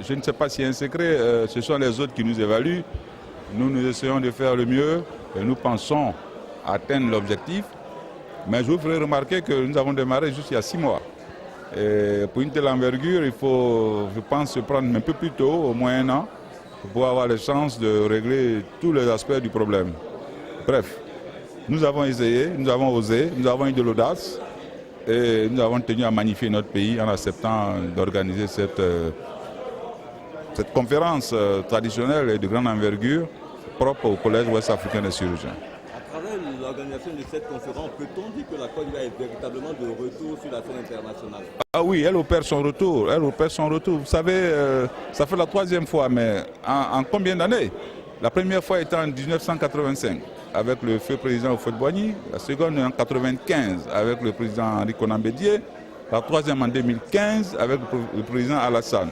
je ne sais pas si c'est un secret, ce sont les autres qui nous évaluent. Nous essayons de faire le mieux et nous pensons atteindre l'objectif. Mais je vous ferai remarquer que nous avons démarré juste il y a 6 mois. Et pour une telle envergure, il faut, je pense, se prendre un peu plus tôt, au moins 1 an, pour pouvoir avoir les chances de régler tous les aspects du problème. Bref, nous avons essayé, nous avons osé, nous avons eu de l'audace et nous avons tenu à magnifier notre pays en acceptant d'organiser cette conférence traditionnelle et de grande envergure propre au Collège ouest-africain des chirurgiens. À travers l'organisation de cette conférence, peut-on dire que la Côte d'Ivoire est véritablement de retour sur la scène internationale? Ah oui, elle opère son retour, Vous savez, ça fait la 3e fois, mais en combien d'années? La première fois était en 1985 avec le feu président Houphouët-Boigny, la seconde en 1995 avec le président Henri Konan Bédié, la 3e en 2015 avec le président Alassane.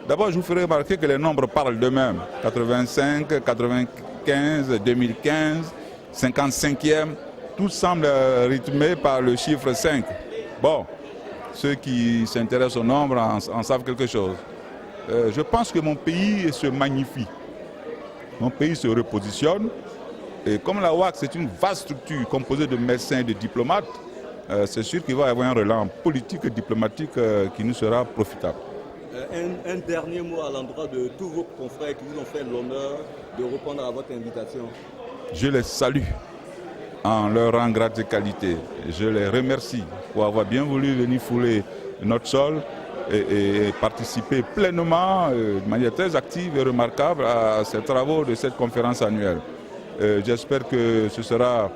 D'abord, je vous ferai remarquer que les nombres parlent d'eux-mêmes. 85, 95, 2015, 55e, tout semble rythmé par le chiffre 5. Bon, ceux qui s'intéressent au nombre en savent quelque chose. Je pense que mon pays se magnifie. Mon pays se repositionne. Et comme la WAC, c'est une vaste structure composée de médecins et de diplomates, c'est sûr qu'il va y avoir un relais politique et diplomatique qui nous sera profitable. Un dernier mot à l'endroit de tous vos confrères qui vous ont fait l'honneur de répondre à votre invitation. Je les salue en leur rang grade et qualité. Je les remercie pour avoir bien voulu venir fouler notre sol et participer pleinement, de manière très active et remarquable à ces travaux de cette conférence annuelle. J'espère que ce sera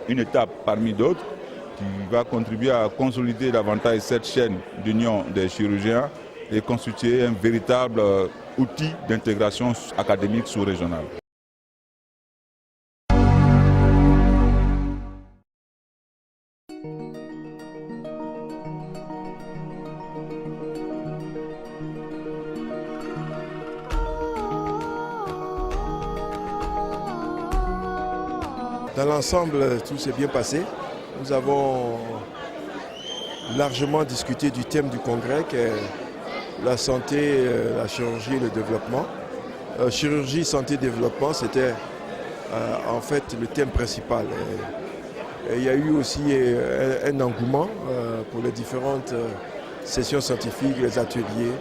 une étape parmi d'autres qui va contribuer à consolider davantage cette chaîne d'union des chirurgiens et constituer un véritable outil d'intégration académique sous-régionale. Dans l'ensemble, tout s'est bien passé. Nous avons largement discuté du thème du congrès qui est la santé, la chirurgie et le développement. Chirurgie, santé, développement, c'était en fait le thème principal. Et il y a eu aussi un engouement pour les différentes sessions scientifiques, les ateliers.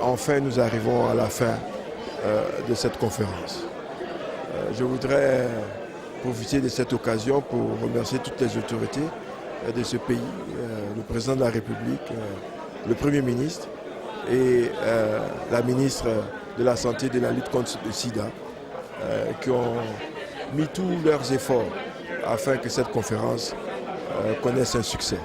Enfin, nous arrivons à la fin de cette conférence. Je voudrais profiter de cette occasion pour remercier toutes les autorités de ce pays, le président de la République, le Premier ministre et la ministre de la Santé et de la lutte contre le sida, qui ont mis tous leurs efforts afin que cette conférence connaisse un succès.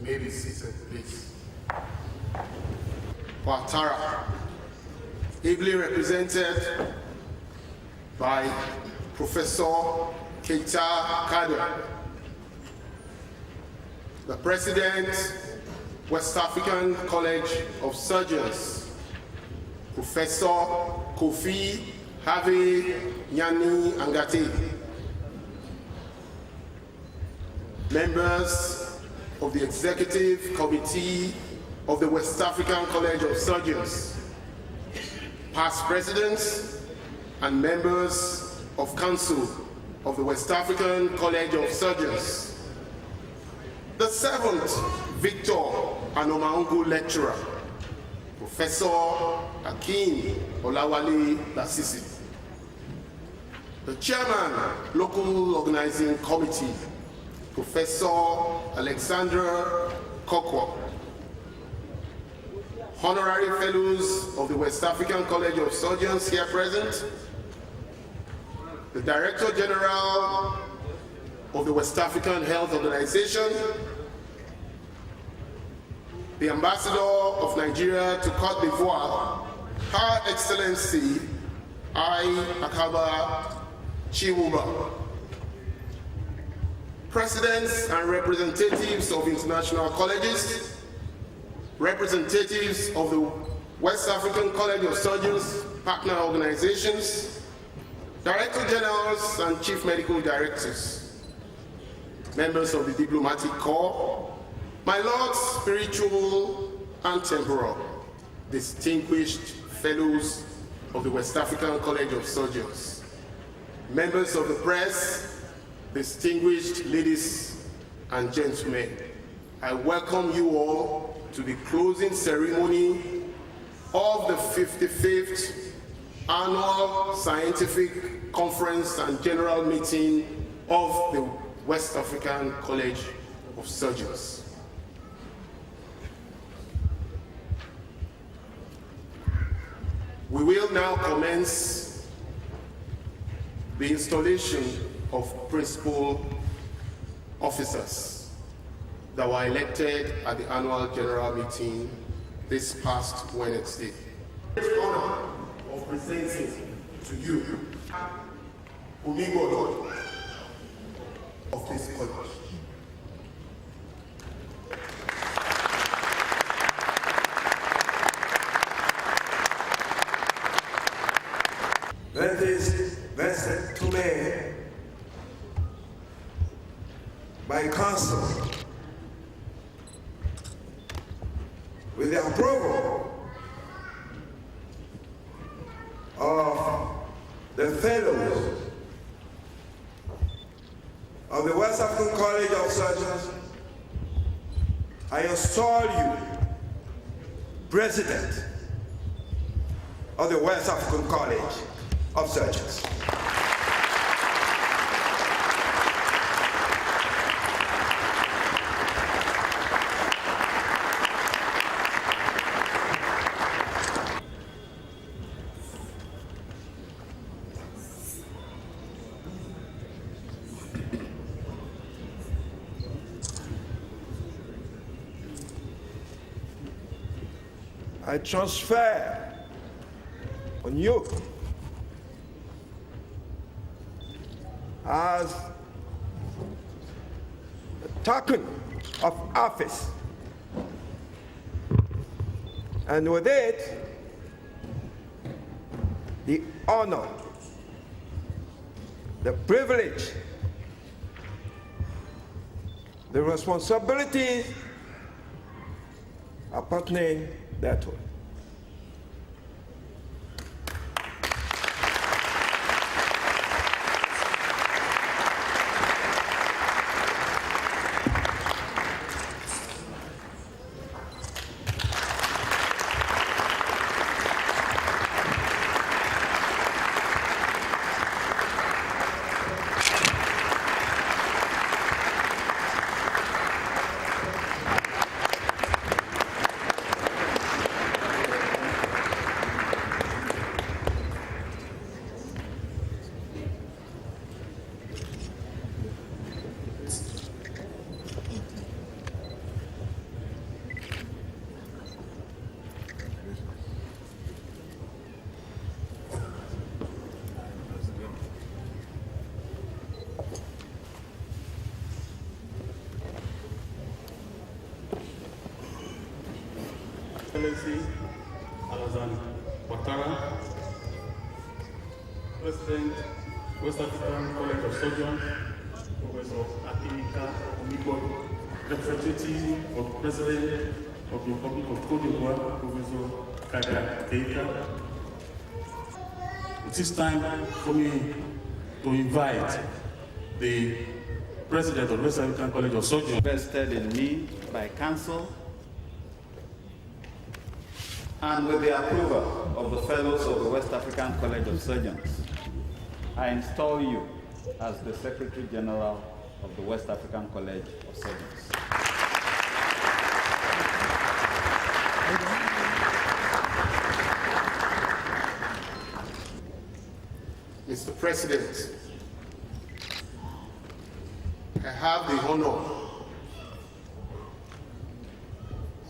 may be seated, please. Ouattara, ably represented by Professor Keita Kader, the President, West African College of Surgeons, Professor Kofi Harvey Nyani Angate, members of the Executive Committee of the West African College of Surgeons, past presidents and members of Council of the West African College of Surgeons, the 7th Victor Anomaungu Lecturer, Professor Akin Olawale Lasisi, the Chairman, Local Organizing Committee, Professor Alexandra Kokwa, Honorary Fellows of the West African College of Surgeons here present, the Director General of the West African Health Organization, the Ambassador of Nigeria to Côte d'Ivoire, Her Excellency I. Akaba Chiwuba, Presidents and representatives of international colleges, representatives of the West African College of Surgeons, partner organizations, Director Generals and Chief Medical Directors, members of the Diplomatic Corps, my lords, spiritual and temporal, distinguished fellows of the West African College of Surgeons, members of the press, distinguished ladies and gentlemen, I welcome you all to the closing ceremony of the 55th Annual Scientific Conference and General Meeting of the West African College of Surgeons. We will now commence the installation of principal officers that were elected at the annual general meeting this past Wednesday. The honor of presenting to you Umigo of this college. Ladies, Vincent Toumé, by council, with the approval of the fellows of the West African College of Surgeons, I install you President of the West African College of Surgeons. I transfer on you as a token of office, and with it, the honor, the privilege, the responsibility appertaining thereto. Excellency Alassane Ouattara, President, West African College of Surgeons, Professor Akinika Omigbo, Representative of President of the Republic of Cote d'Ivoire, Professor Kaga Keita. It is time for me to invite the President of West African College of Surgeons. Invested in me by Council and with the approval of the Fellows of the West African College of Surgeons, I install you as the Secretary General of the West African College of Surgeons. Mr. President, I have the honor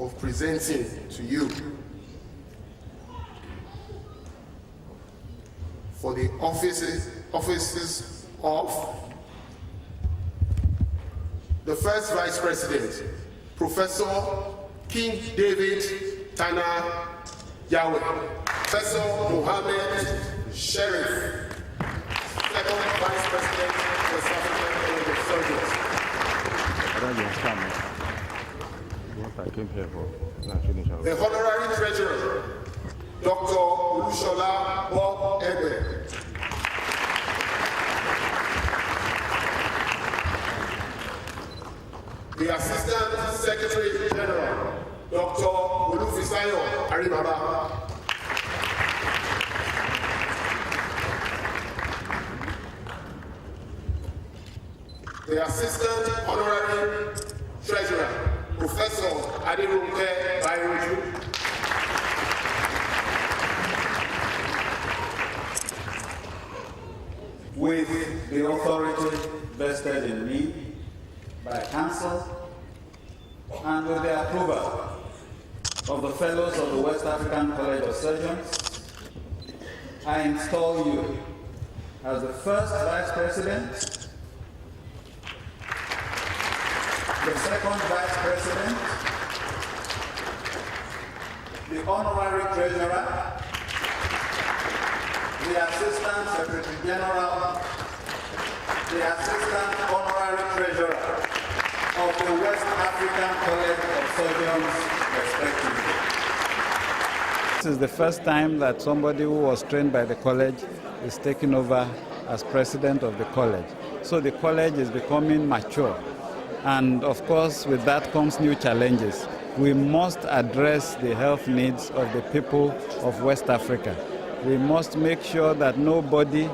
of presenting to you for the offices of the first Vice President, Professor King David Tana Yahweh, Professor Mohammed Sherif, second Vice President of the South African College of Surgeons. The Honorary Treasurer, Dr. Olushola Bob Egbe. The Assistant Secretary General, Dr. Olufisayo Arimaba. The Assistant Honorary Treasurer, Professor Adirunke Bayoju. With the authority vested in me by Council and with the approval of the Fellows of the West African College of Surgeons, I install you as the first Vice President, the second Vice President, the Honorary Treasurer, the Assistant Secretary General, the Assistant Honorary Treasurer of the West African College of Surgeons, respectively. This is the first time that somebody who was trained by the college is taking over as president of the college. So the college is becoming mature. And of course, with that comes new challenges. We must address the health needs of the people of West Africa. We must make sure that nobody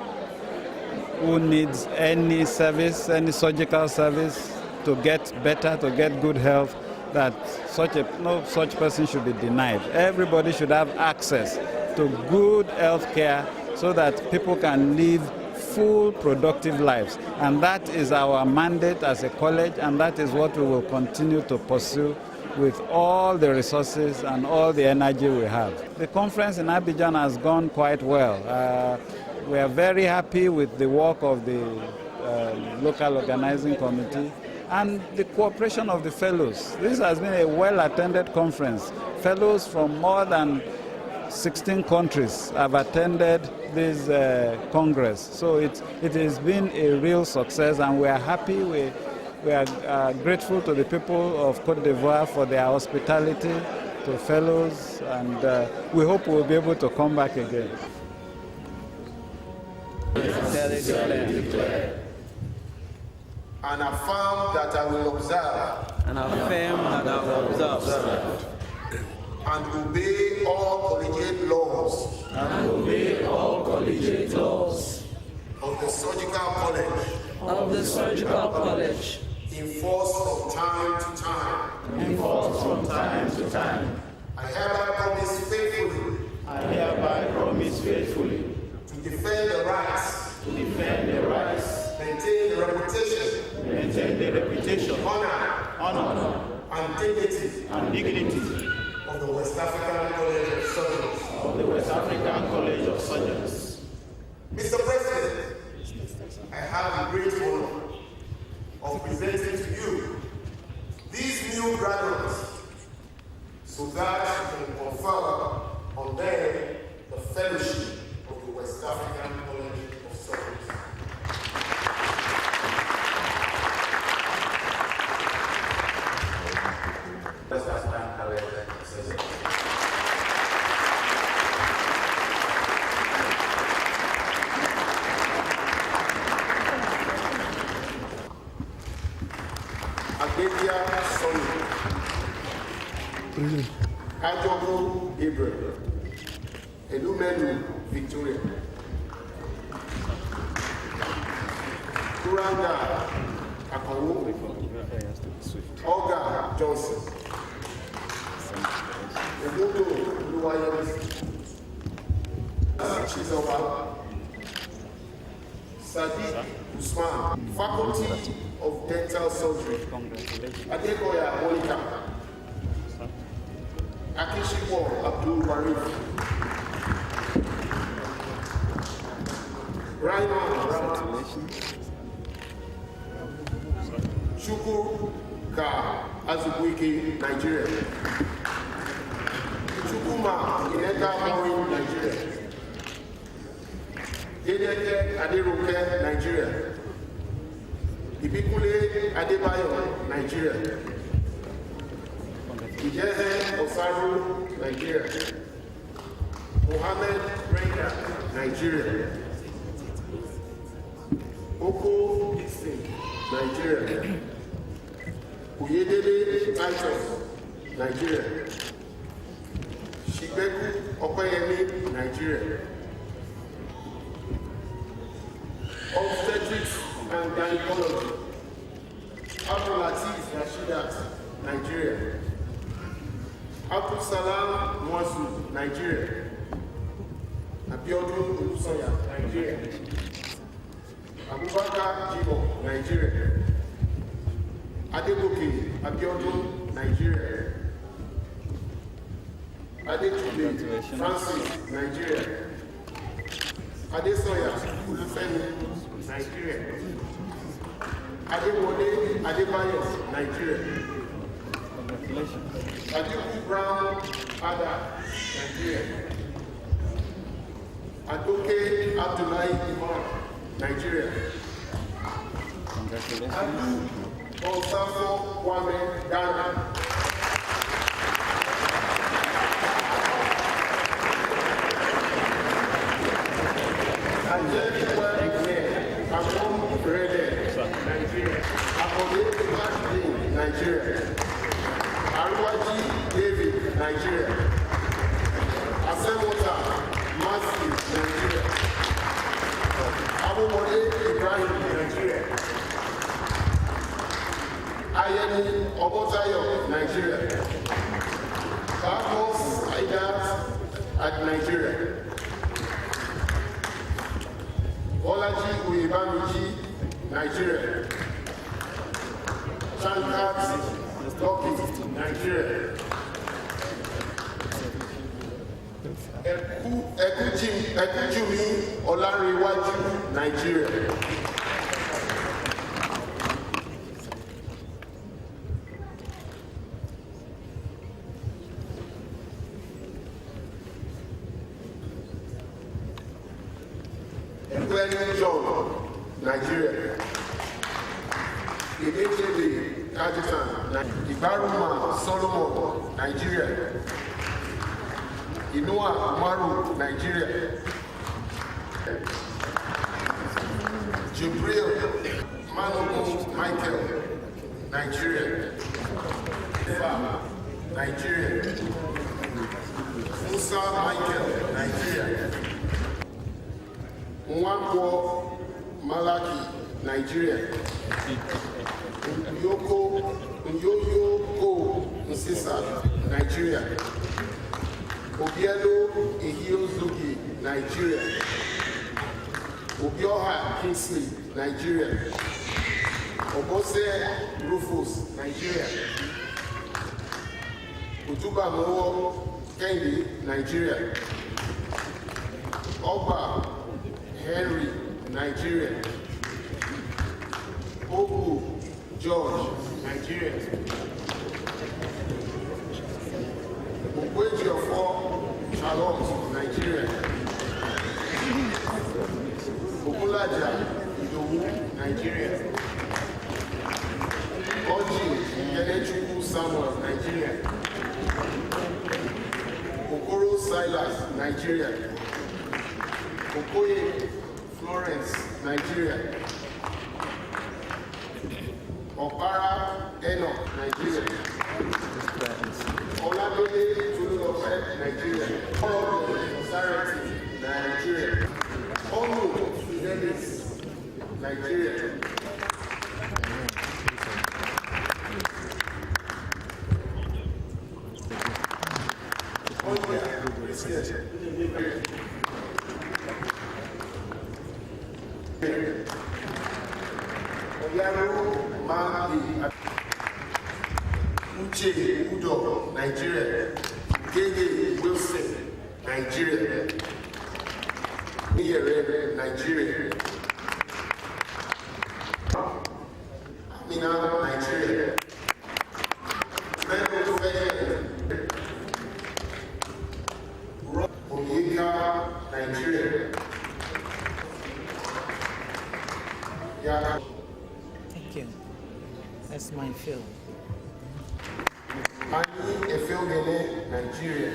who needs any service, any surgical service to get better, to get good health, that no such person should be denied. Everybody should have access to good health care so that people can live full, productive lives. And that is our mandate as a college, and that is what we will continue to pursue with all the resources and all the energy we have. The conference in Abidjan has gone quite well. We are very happy with the work of the local organizing committee and the cooperation of the fellows. This has been a well-attended conference. Fellows from more than 16 countries have attended this Congress. So it has been a real success, and we are happy. We are grateful to the people of Cote d'Ivoire for their hospitality, to fellows, and we hope we'll be able to come back again. And affirm that I will observe. And affirm that I will observe. And obey all collegiate laws. And obey all collegiate laws. Of the Surgical College. Of the Surgical College. Enforced from time to time. Enforced from time to time. I hereby promise faithfully. I hereby promise faithfully. To defend the rights. To defend the rights. Maintain the reputation. Maintain the reputation. Honor. And dignity. Of the West African College of Surgeons. Of the West African College of Surgeons. Mr. President, I have the great honor of presenting to you these new graduates so that you can College of Surgeons. Agedia Sonu, Ajogo Gabriel, Elumelu Victoria, Kuranga Akawo, Olga Johnson, Emudo Luwayans, Chizoba, Sadiq Usman, Faculty of Dental Surgery, Adekoya Monica, Akishiwo Abdul Barif, Raiman Rahman, Chukwu Ka Azubuike, Nigeria, Chukwuma Ineka Morin, Nigeria, Dedeke Aderoke, Nigeria, Ibikule Adebayo, Nigeria, Ijehe Osaru, Nigeria, Mohammed Renga, Nigeria, Oko Dixon, Nigeria, Uyedele Titus, Nigeria, Shibeku Okoyemi, Nigeria, Obstetrics and Gynecology, Abdul Latif Rashidat, Nigeria, Abdul Salam Mwazu, Nigeria, Abiodun Olusoya, Nigeria, Abubakar Jibo, Nigeria, Adegoke Abiodun, Nigeria, Adetunde Francis, Nigeria, Adesoya Olufemi, Nigeria, Adewole Adebayo, Nigeria, Adeku Brown Ada, Nigeria, Adoke Abdullahi Imam, Nigeria, Adu Osafo Kwame, Ghana, Nigeria, Arwaji David, Nigeria, Asemota Masi, Nigeria, Abubode Ibrahim, Nigeria, Ayeni Obotayo, Nigeria, Bamos Aidat at Nigeria, Olaji Uyebamiji, Nigeria, Shankat Loki, Nigeria, Ekujimi Olanrewaju, Nigeria, Ekweli John, Nigeria, Idechebe Kajitan, Ibaruma Solomon, Nigeria, Inua Umaru, Nigeria, Jibril Manogo Michael, Nigeria, Nigeria, Musa Michael, Nigeria, Nwakwo Malaki, Nigeria, Nyoyo Nsisa, Nigeria, Obielo Ehiozugi, Nigeria, Obioha Kingsley, Nigeria, Obose Rufus, Nigeria, Utuba Mowo Kendi, Nigeria, Oba Henry, Nigeria, Ogu George, Nigeria, Ogwejiofo Charlotte, Nigeria, Obulaja Idowu, Nigeria, Oji Kenechukwu Samuel, Nigeria, Silas, Nigeria. Okoye Florence, Nigeria. Opara Enoch, Nigeria. Oladode Tululope, Nigeria. Oro Sarati, Nigeria. Onu Fidelis, Nigeria. Oyaro Mandi Uche Udo, Nigeria. Gege Wilson, Nigeria. Niyere, Nigeria. Amina, Nigeria. Mendo Feye, Onyeka, Nigeria. Yeah. Thank you. That's my film. Ani Efeogene, Nigeria.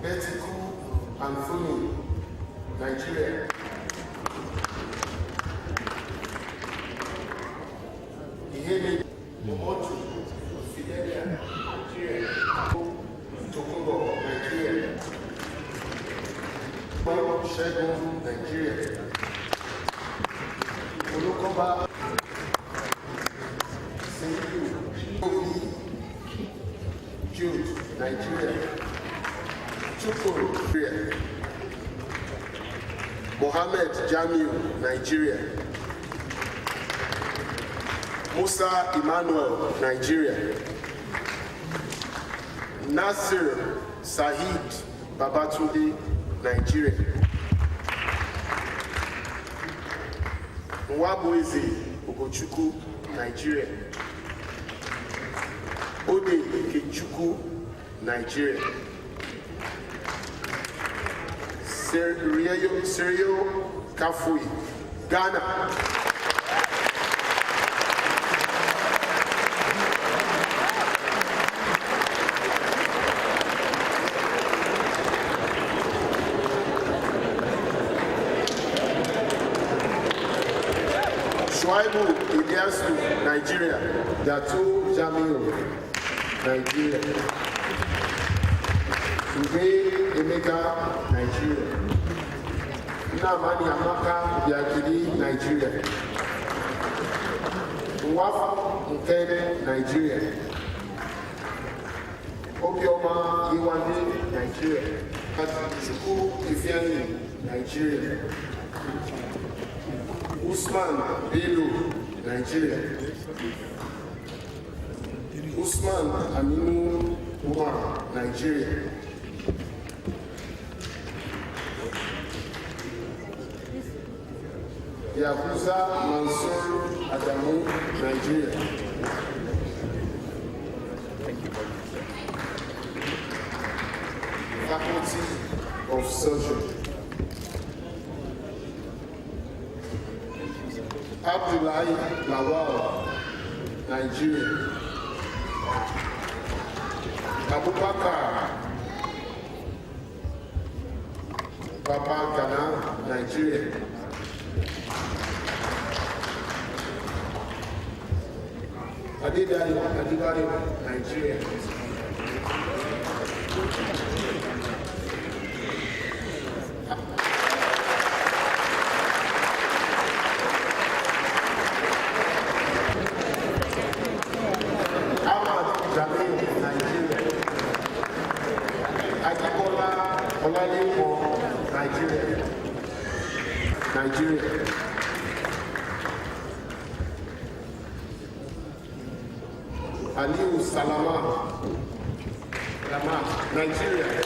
Betiku Anthony, Nigeria. Iheme Momotu, Fidelia, Nigeria. Tokunbo, Nigeria. Shegun, Nigeria. Olukoba Jude, Nigeria. Chukwu, Nigeria. Mohammed Jamiu, Nigeria. Musa Emmanuel, Nigeria. Nasir Sahid Babatunde, Nigeria. Nwabueze Ogochukwu, Nigeria. Ode Ikechukwu, Nigeria. Serio Kafui, Ghana. Shuaibu Iliasu, Nigeria. Datu Jamiu, Nigeria. Ube Emeka, Nigeria. Nnamani Amaka Biakili, Nigeria. Nwafu Nkene, Nigeria. Obioma Iwande, Nigeria. Chukwu Ifeanyi, Nigeria. Usman Bello, Nigeria. Usman Aminu Umar, Nigeria. Yakuza Mansour Adamu, Nigeria. Faculty of Surgery. Abdullahi Lawal, Nigeria. Abubakar Papa Ghana, Nigeria. Adedari Adibari, Nigeria. Ahmad Jamil, Nigeria. Ajibola Olalewo, Nigeria. Nigeria. Aliu Salama, Nigeria.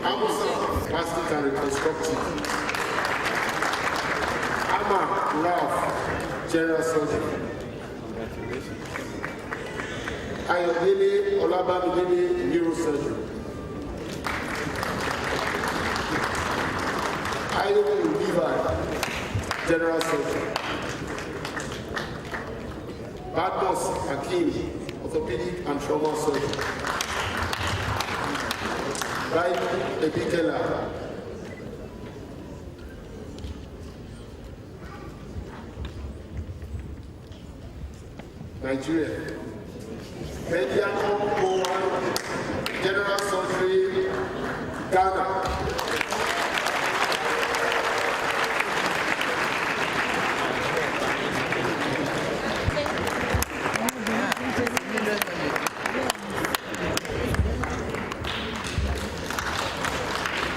Amazon, plastic and reconstructive. Ama Ralph, general surgery. Ayodele Olabamidele, neurosurgery. surgery. Badmus Hakim, orthopedic and trauma surgery. Rai Ebikela, Nigeria. Mediano Bowan, general surgery, Ghana.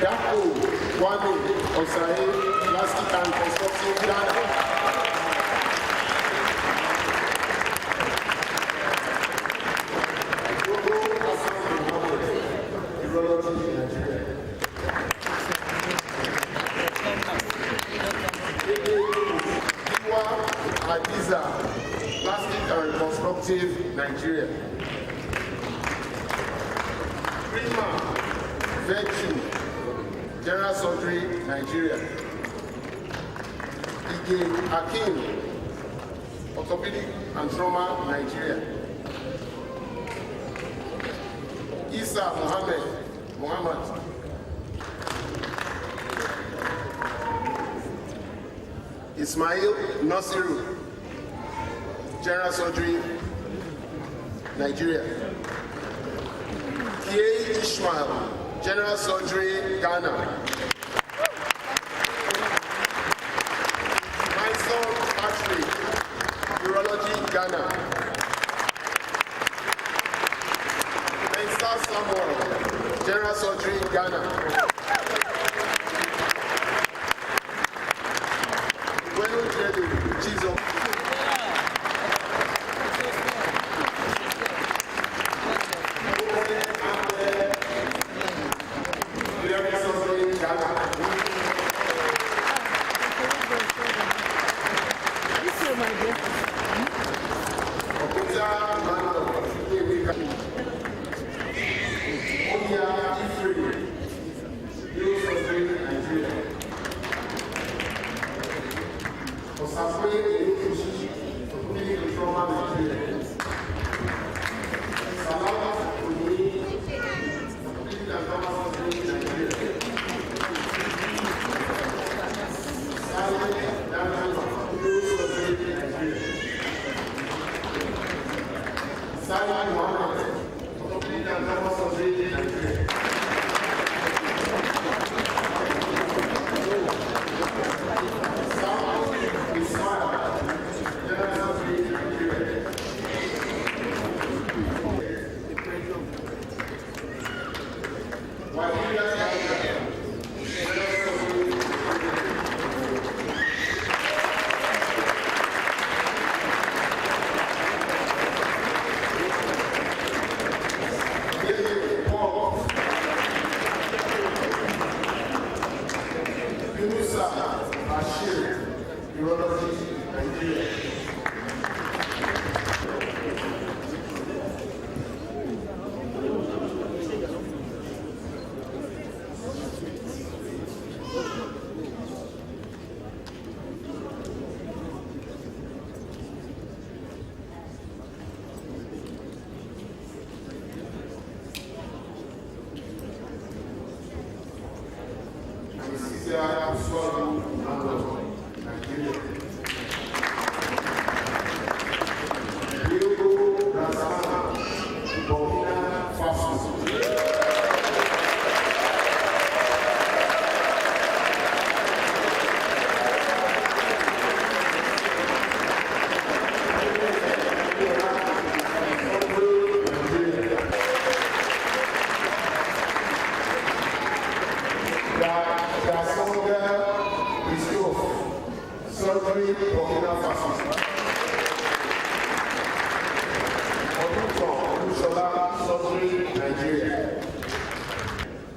Dako Kwame Osae, plastic and construction, Ghana. Adiza, plastic and reconstructive, Nigeria. Prima, Virtue, general surgery, Nigeria. Ige Hakim, orthopedic and trauma, Nigeria. Isa Muhammad, Ismail Nasiru, general surgery, Nigeria. Kie Ishmael, general surgery, Ghana. Myson Patrick, urology, Ghana. Mensa Samuel, general surgery, Ghana.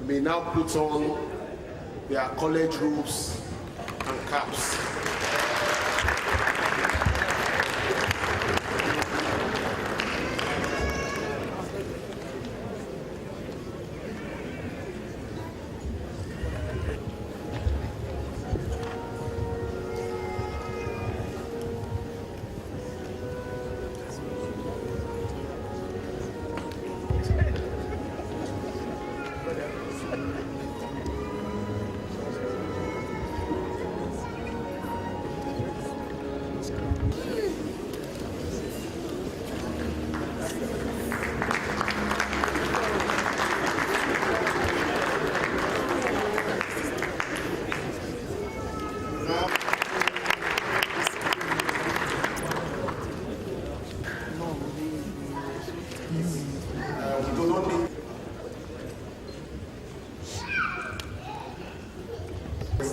May now put on their college robes and caps.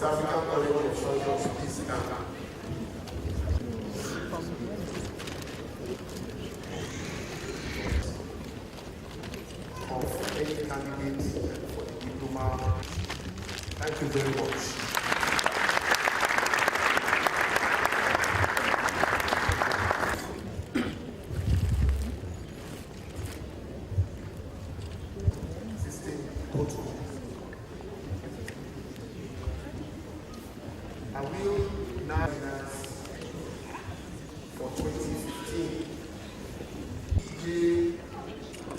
African College of Surgeons, please stand. Of any candidates for the diploma. Thank you very much. I will now announce for 2015 DJ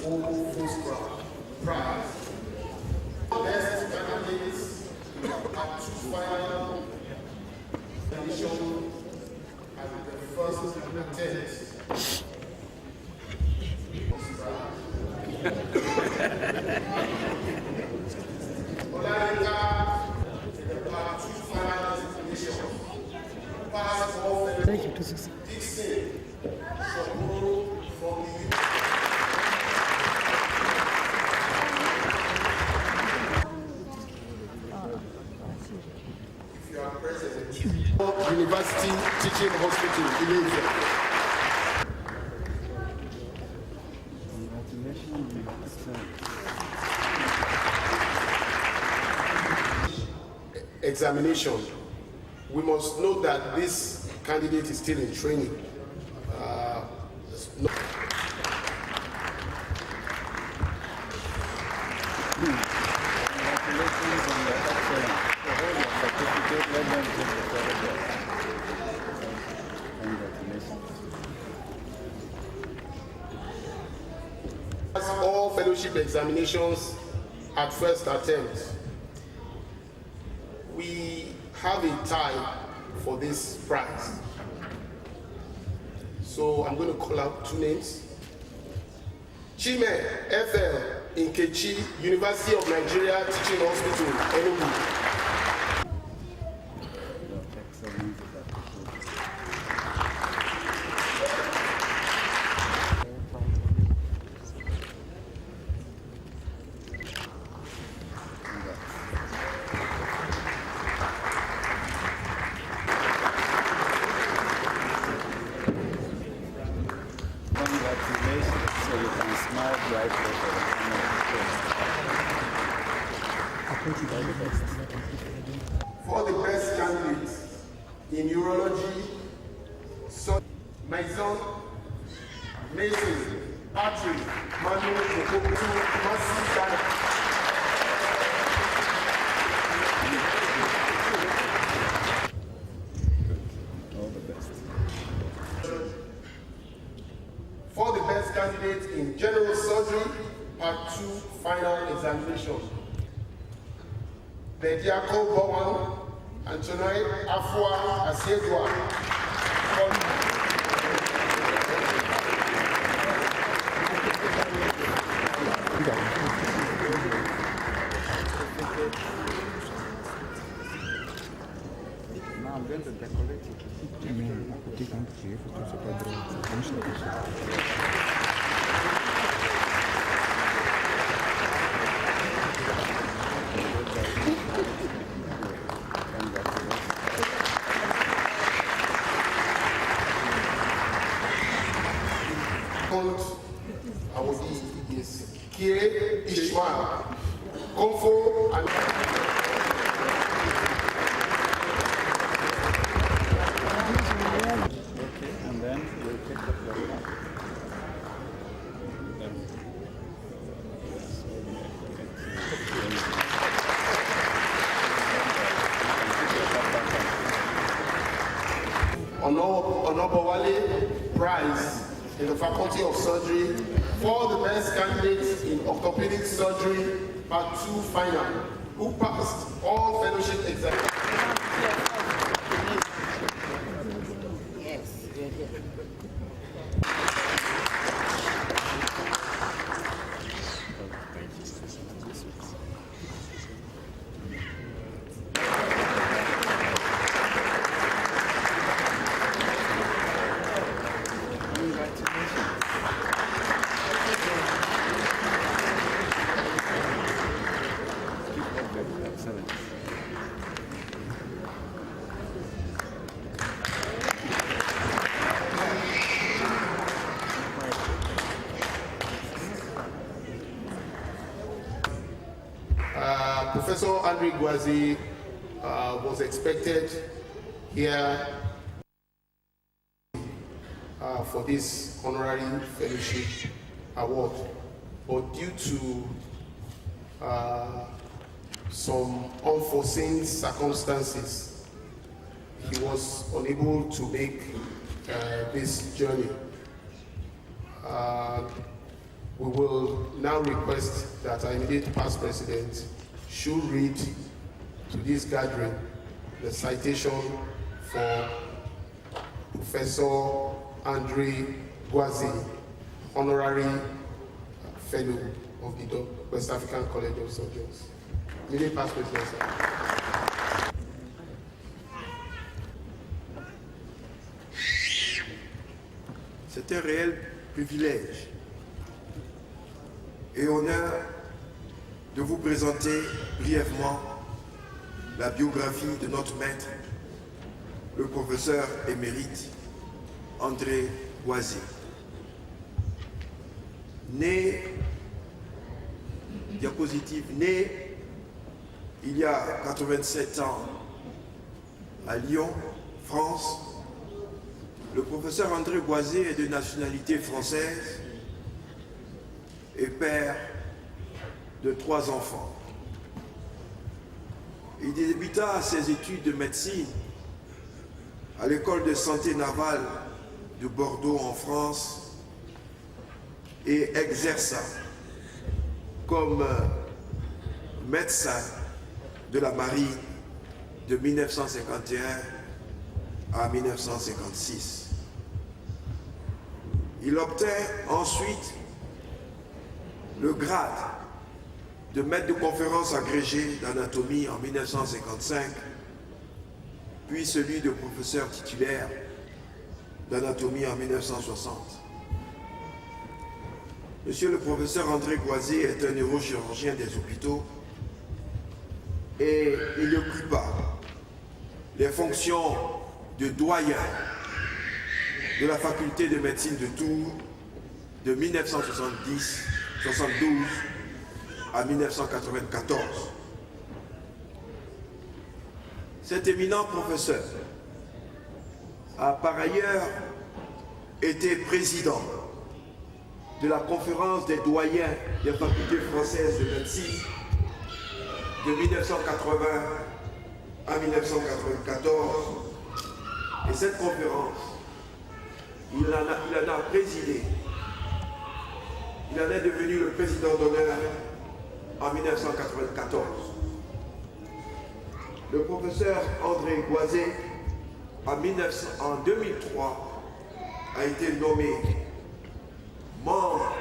O Foscra Prize. Best candidates at two final edition at the first attempt. Thank you. Dixon from the if you are president, University Teaching Hospital, Ilé-Ifẹ̀. Examination. We must note that this candidate is still in training. All fellowship examinations at first attempt. We have a tie for this prize. So I'm going to call out two names. Chime FL Nkechi, University of Nigeria Teaching Hospital, Enugu. For the best candidates in urology, Maison, Mason, Patrick, Manu, Okokutu, Masi, Ghana. All the best. For the best candidates in general surgery, Part 2 final examination. Bediako Bowan, Antonio Afua Asiedwa. Now I'm going to decorate it. Awodi is Kire Ishmael, Komfo and And then we'll take the floor. Onobowale Prize in the Faculty of Surgery for the best candidates in orthopedic surgery, Part 2 final, who passed all fellowship exams. Yes, we're here. Professor Andre Gwazi was expected here for this honorary fellowship award, but due to some unforeseen circumstances, he was unable to make this journey. We will now request that our immediate past president should read to this gathering the citation for Professor Andre Gwazi, Honorary Fellow of the West African College of Surgeons. Immediate past president, sir. C'est un réel privilège et honneur de vous présenter brièvement la biographie de notre maître, le professeur émérite André Gwazi. Né il y a 87 ans à Lyon, France, le professeur André Gwazi est de nationalité française et père de 3 enfants. Il débuta ses études de médecine à l'école de santé navale de Bordeaux en France et exerça comme médecin de la marine de 1951 à 1956. Il obtint ensuite le grade de maître de conférence agrégé d'anatomie en 1955, puis celui de professeur titulaire d'anatomie en 1960. Monsieur le professeur André Gwazi est un neurochirurgien des hôpitaux et il occupa les fonctions de doyen de la faculté de médecine de Tours de 1972 à 1994. Cet éminent professeur a par ailleurs été président de la conférence des doyens des facultés françaises de médecine de 1980 à 1994. Et cette conférence, il en a présidé. Il en est devenu le président d'honneur en 1994. Le professeur André Gwazi, en 2003, a été nommé membre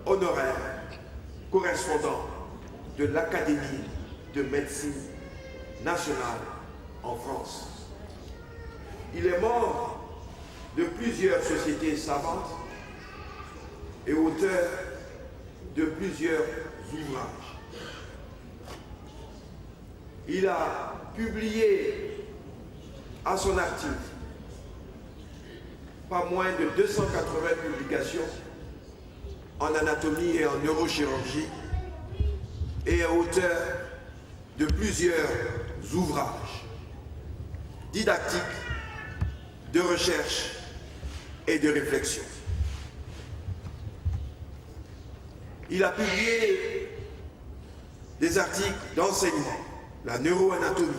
honoraire correspondant de l'Académie de médecine nationale en France. Il est membre de plusieurs sociétés savantes et auteur de plusieurs ouvrages. Il a publié à son actif pas moins de 280 publications en anatomie et en neurochirurgie et est auteur de plusieurs ouvrages didactiques, de recherche et de réflexion. Il a publié des articles d'enseignement, la neuroanatomie,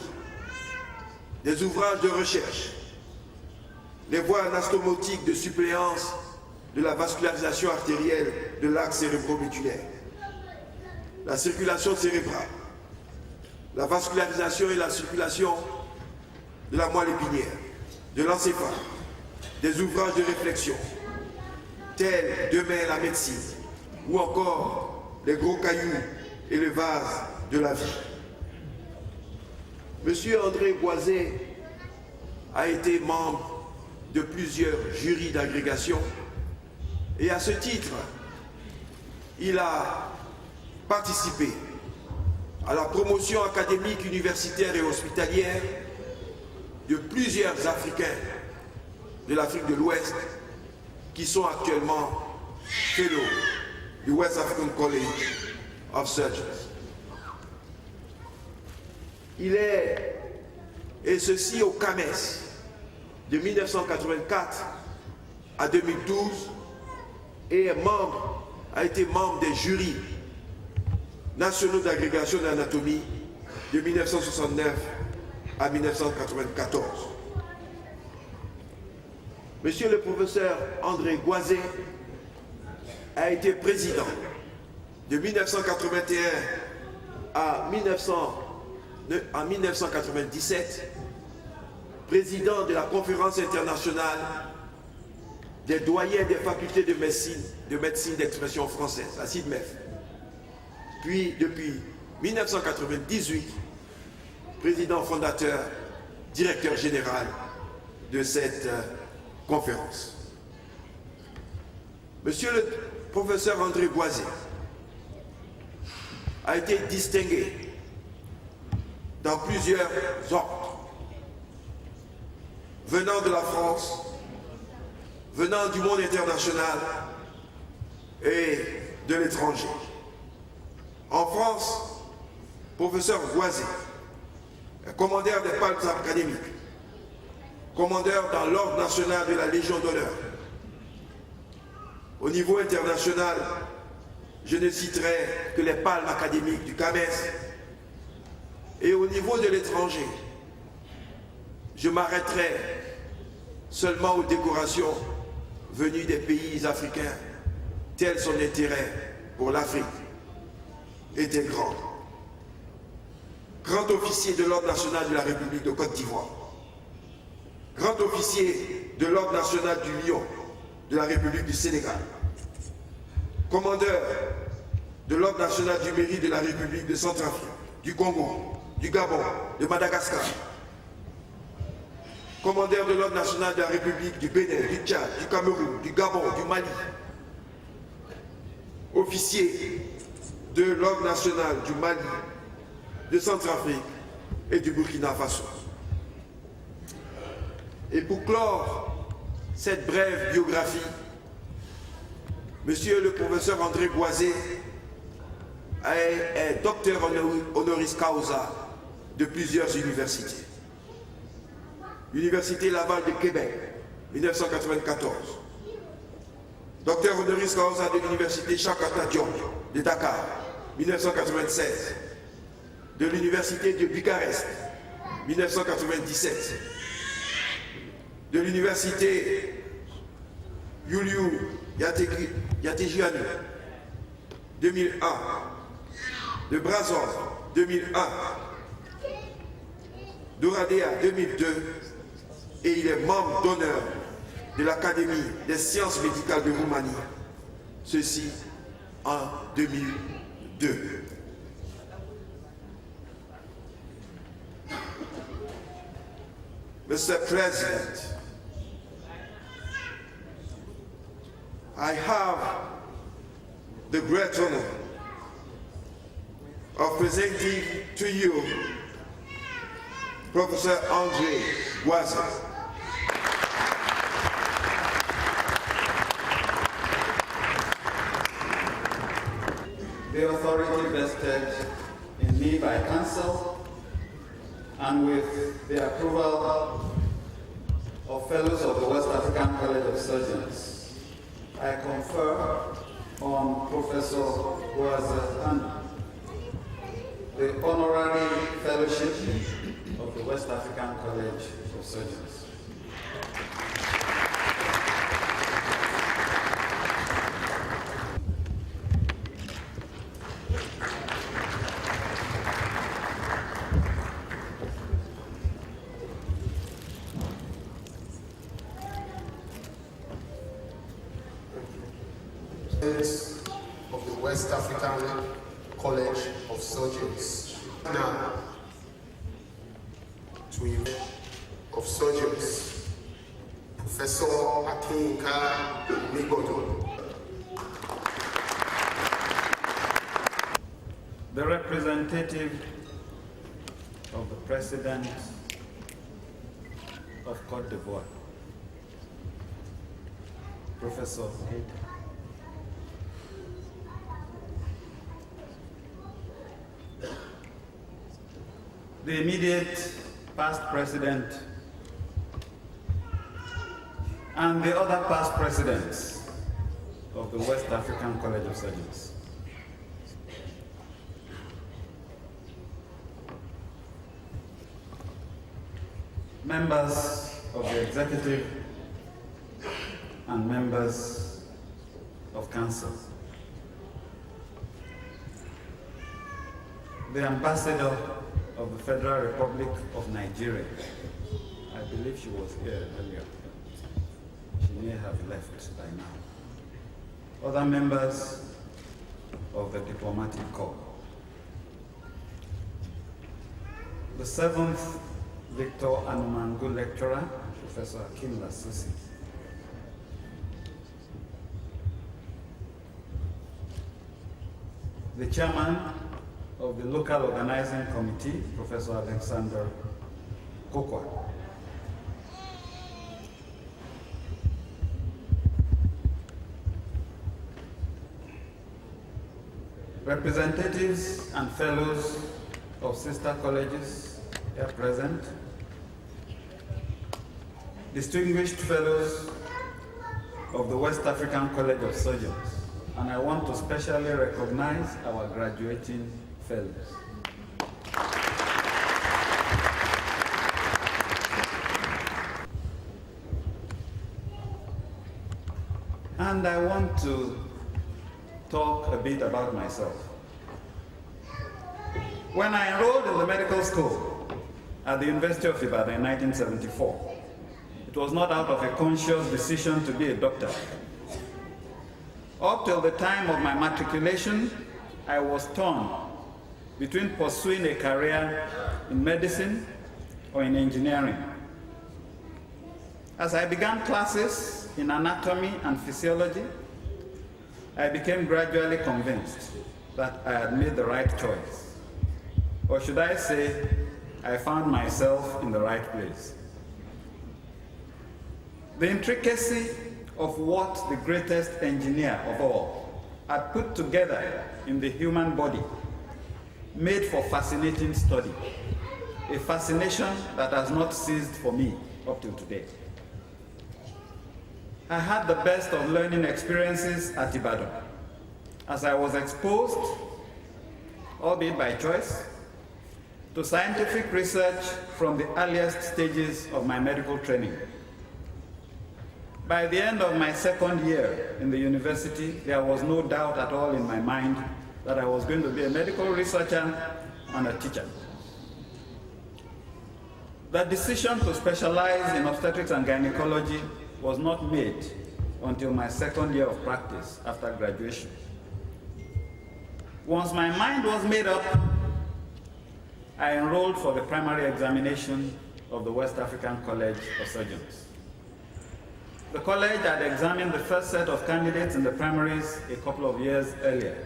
des ouvrages de recherche, les voies anastomotiques de suppléance de la vascularisation artérielle de l'axe cérébro-médulaire, la circulation cérébrale, la vascularisation et la circulation de la moelle épinière, de l'encéphale, des ouvrages de réflexion, tels Demain la médecine, ou encore Les gros cailloux et le vase de la vie. Monsieur André Gwazi a été membre de plusieurs jurys d'agrégation et à ce titre, il a participé à la promotion académique, universitaire et hospitalière de plusieurs Africains de l'Afrique de l'Ouest qui sont actuellement fellows du West African College of Surgeons. et ceci au CAMES, de 1984 à 2012, et a été membre des jurys nationaux d'agrégation d'anatomie de 1969 à 1994. Monsieur le professeur André Goisé a été président de 1981 à 1997, président de la conférence internationale des doyens des facultés de médecine d'expression française, la CIDMEF. Puis, depuis 1998, président fondateur, directeur général de cette conférence. Monsieur le professeur André Goisé a été distingué dans plusieurs ordres, venant de la France, venant du monde international et de l'étranger. En France, professeur Goisé est commandeur des palmes académiques, commandeur dans l'ordre national de la Légion d'honneur. Au niveau international, je ne citerai que les palmes académiques du CAMES. Et au niveau de l'étranger, je m'arrêterai seulement aux décorations venues des pays africains, tel son intérêt pour l'Afrique était grand. Grand officier de l'Ordre national de la République de Côte d'Ivoire, grand officier de l'Ordre national du Lion de la République du Sénégal, commandeur de l'Ordre national du Mérite de la République de Centrafrique, du Congo, du Gabon, de Madagascar, commandeur de l'Ordre national de la République du Bénin, du Tchad, du Cameroun, du Gabon, du Mali, officier de l'Ordre national du Mali, de Centrafrique et du Burkina Faso. Et pour clore cette brève biographie, Monsieur le professeur André Goisé est docteur honoris causa de plusieurs universités. L'Université Laval de Québec, 1994. Docteur honoris causa de l'Université Cheikh Anta Diop de Dakar, 1996. De l'Université de Bucarest, 1997. De l'Université Juliu Yatejianu, 2001. De Brazov, 2001. d'Oradea 2002 et il est membre d'honneur de l'Académie des sciences médicales de Roumanie, ceci en 2002. Mr. President, I have the great honor of presenting to you Professor André Goisé. The authority vested in me by Council and with the approval of Fellows of the West African College of Surgeons, I confer on Professor Goisé the honorary fellowship of the West African College of Surgeons. Of the West African College of Surgeons. Now, to of Surgeons, Professor Akinka Migodo. The representative of the President of Côte d'Ivoire, Professor Keita. the immediate past president, and the other past presidents of the West African College of Surgeons. Members of the executive and members of council. The ambassador of the Federal Republic of Nigeria. I believe she was here earlier. She may have left by now. Other members of the diplomatic corps. The 7th Victor Anumangu lecturer, Professor Akin Lasusi. The chairman of the local organizing committee, Professor Alexander Kokwa. Representatives and fellows of sister colleges here present. Distinguished fellows of the West African College of Surgeons. And I want to specially recognize our graduating fellows. And I want to talk a bit about myself. When I enrolled in the medical school at the University of Ibadan in 1974, it was not out of a conscious decision to be a doctor. Up till the time of my matriculation, I was torn between pursuing a career in medicine or in engineering. As I began classes in anatomy and physiology, I became gradually convinced that I had made the right choice. Or should I say, I found myself in the right place. The intricacy of what the greatest engineer of all had put together in the human body made for fascinating study, a fascination that has not ceased for me up till today. I had the best of learning experiences at Ibadan, as I was exposed, albeit by choice, to scientific research from the earliest stages of my medical training. By the end of my second year in the university, there was no doubt at all in my mind that I was going to be a medical researcher and a teacher. The decision to specialize in obstetrics and gynecology was not made until my second year of practice after graduation. Once my mind was made up, I enrolled for the primary examination of the West African College of Surgeons. The college had examined the first set of candidates in the primaries a couple of years earlier,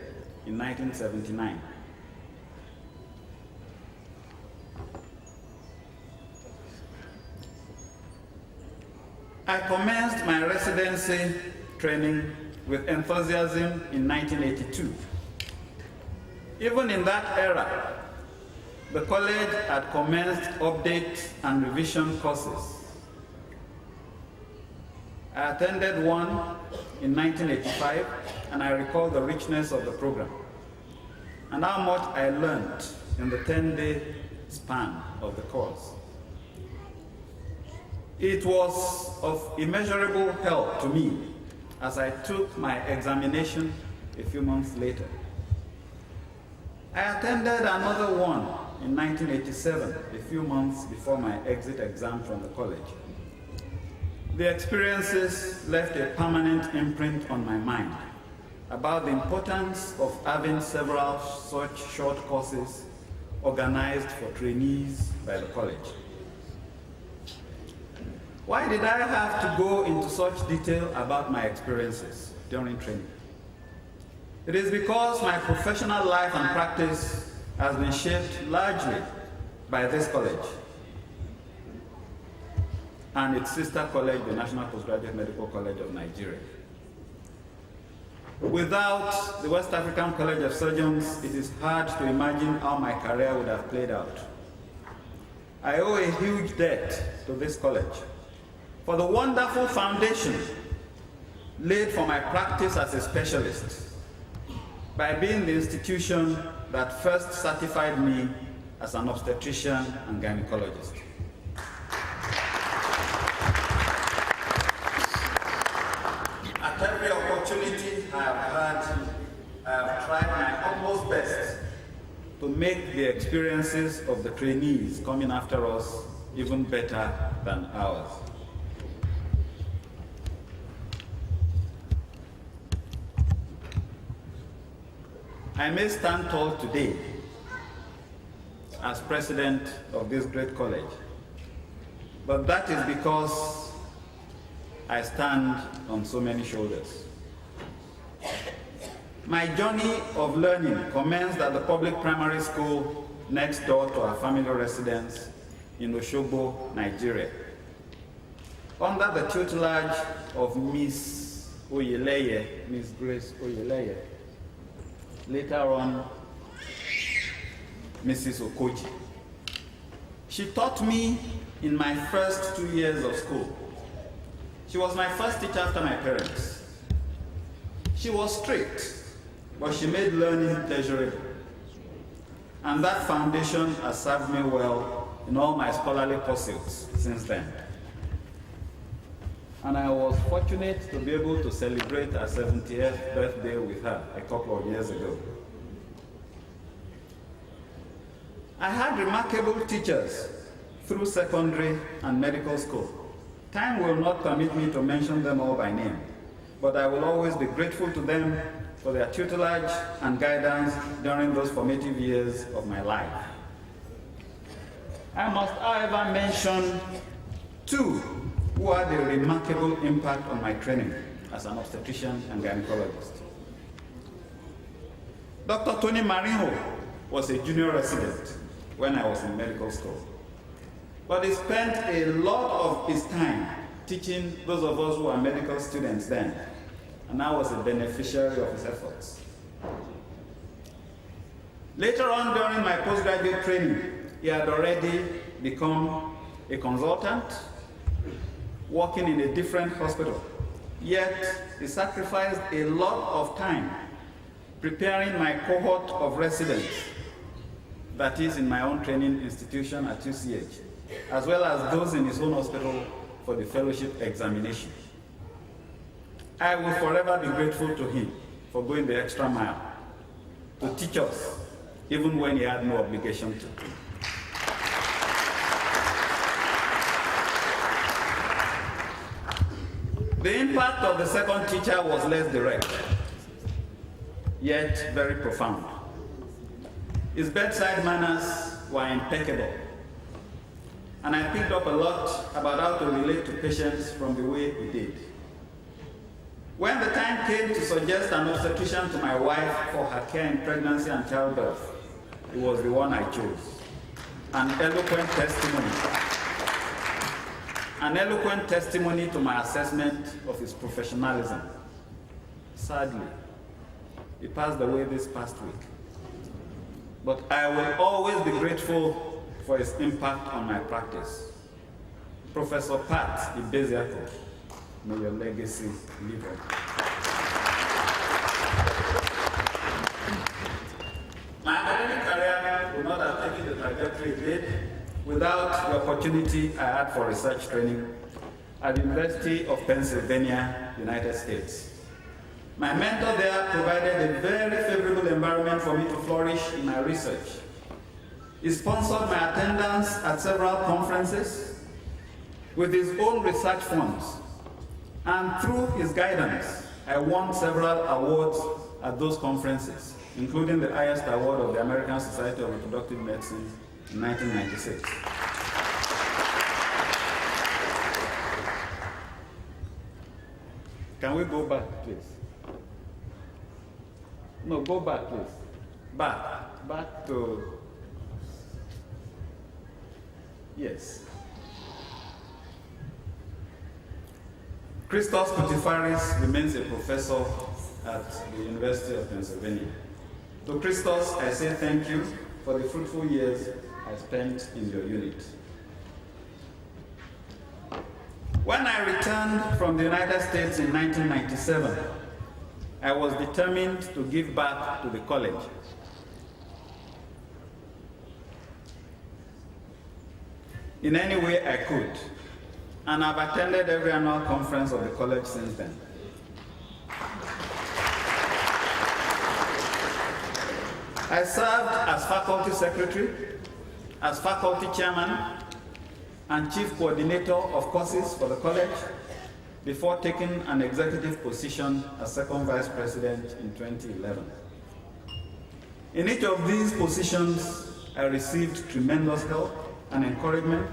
in 1979. I commenced my residency training with enthusiasm in 1982. Even in that era, the college had commenced update and revision courses. I attended one in 1985, and I recall the richness of the program and how much I learned in the 10-day span of the course. It was of immeasurable help to me as I took my examination a few months later. I attended another one in 1987, a few months before my exit exam from the college. The experiences left a permanent imprint on my mind about the importance of having several such short courses organized for trainees by the college. Why did I have to go into such detail about my experiences during training? It is because my professional life and practice has been shaped largely by this college and its sister college, the National Postgraduate Medical College of Nigeria. Without the West African College of Surgeons, it is hard to imagine how my career would have played out. I owe a huge debt to this college for the wonderful foundation laid for my practice as a specialist by being the institution that first certified me as an obstetrician and gynecologist. At every opportunity I have tried my utmost best to make the experiences of the trainees coming after us even better than ours. I may stand tall today as president of this great college, but that is because I stand on so many shoulders. My journey of learning commenced at the public primary school next door to our family residence in Osogbo, Nigeria, under the tutelage of Miss Oyeleye, Miss Grace Oyeleye, later on Mrs. Okoji. She taught me in my first 2 years of school. She was my first teacher after my parents. She was strict, but she made learning pleasurable. And that foundation has served me well in all my scholarly pursuits since then. And I was fortunate to be able to celebrate her 70th birthday with her a couple of years ago. I had remarkable teachers through secondary and medical school. Time will not permit me to mention them all by name, but I will always be grateful to them for their tutelage and guidance during those formative years of my life. I must, however, mention two who had a remarkable impact on my training as an obstetrician and gynecologist. Dr. Tony Marinho was a junior resident when I was in medical school, but he spent a lot of his time teaching those of us who were medical students then, and I was a beneficiary of his efforts. Later on during my postgraduate training, he had already become a consultant, working in a different hospital. Yet, he sacrificed a lot of time preparing my cohort of residents, that is in my own training institution at UCH, as well as those in his own hospital for the fellowship examination. I will forever be grateful to him for going the extra mile to teach us, even when he had no obligation to. The impact of the second teacher was less direct, yet very profound. His bedside manners were impeccable, and I picked up a lot about how to relate to patients from the way he did. When the time came to suggest an obstetrician to my wife for her care in pregnancy and childbirth, it was the one I chose. An eloquent testimony to my assessment of his professionalism. Sadly, he passed away this past week. But I will always be grateful for his impact on my practice. Professor Pat Ibeziako, may your legacy live on. My academic career would not have taken the trajectory it did without the opportunity I had for research training at the University of Pennsylvania, United States. My mentor there provided a very favorable environment for me to flourish in my research. He sponsored my attendance at several conferences with his own research funds, and through his guidance, I won several awards at those conferences, including the highest award of the American Society of Reproductive Medicine in 1996. Can we go back, please? No, go back, please. Back to, yes. Christos Koutifaris remains a professor at the University of Pennsylvania. To Christos, I say thank you for the fruitful years I spent in your unit. When I returned from the United States in 1997, I was determined to give back to the college. In any way I could, and I've attended every annual conference of the college since then. I served as faculty secretary, as faculty chairman, and chief coordinator of courses for the college before taking an executive position as second vice president in 2011. In each of these positions, I received tremendous help and encouragement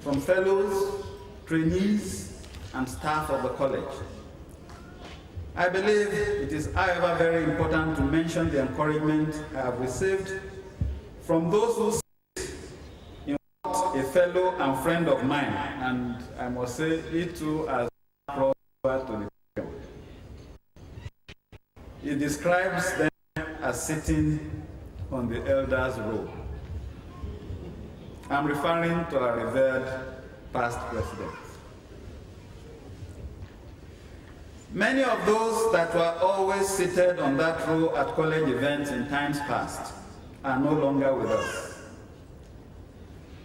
from fellows, trainees, and staff of the college. I believe it is, however, very important to mention the encouragement I have received from those who sit in what a fellow and friend of mine, and I must say it too as to the podium. He describes them as sitting on the elder's robe. I'm referring to our revered past president. Many of those that were always seated on that row at college events in times past are no longer with us.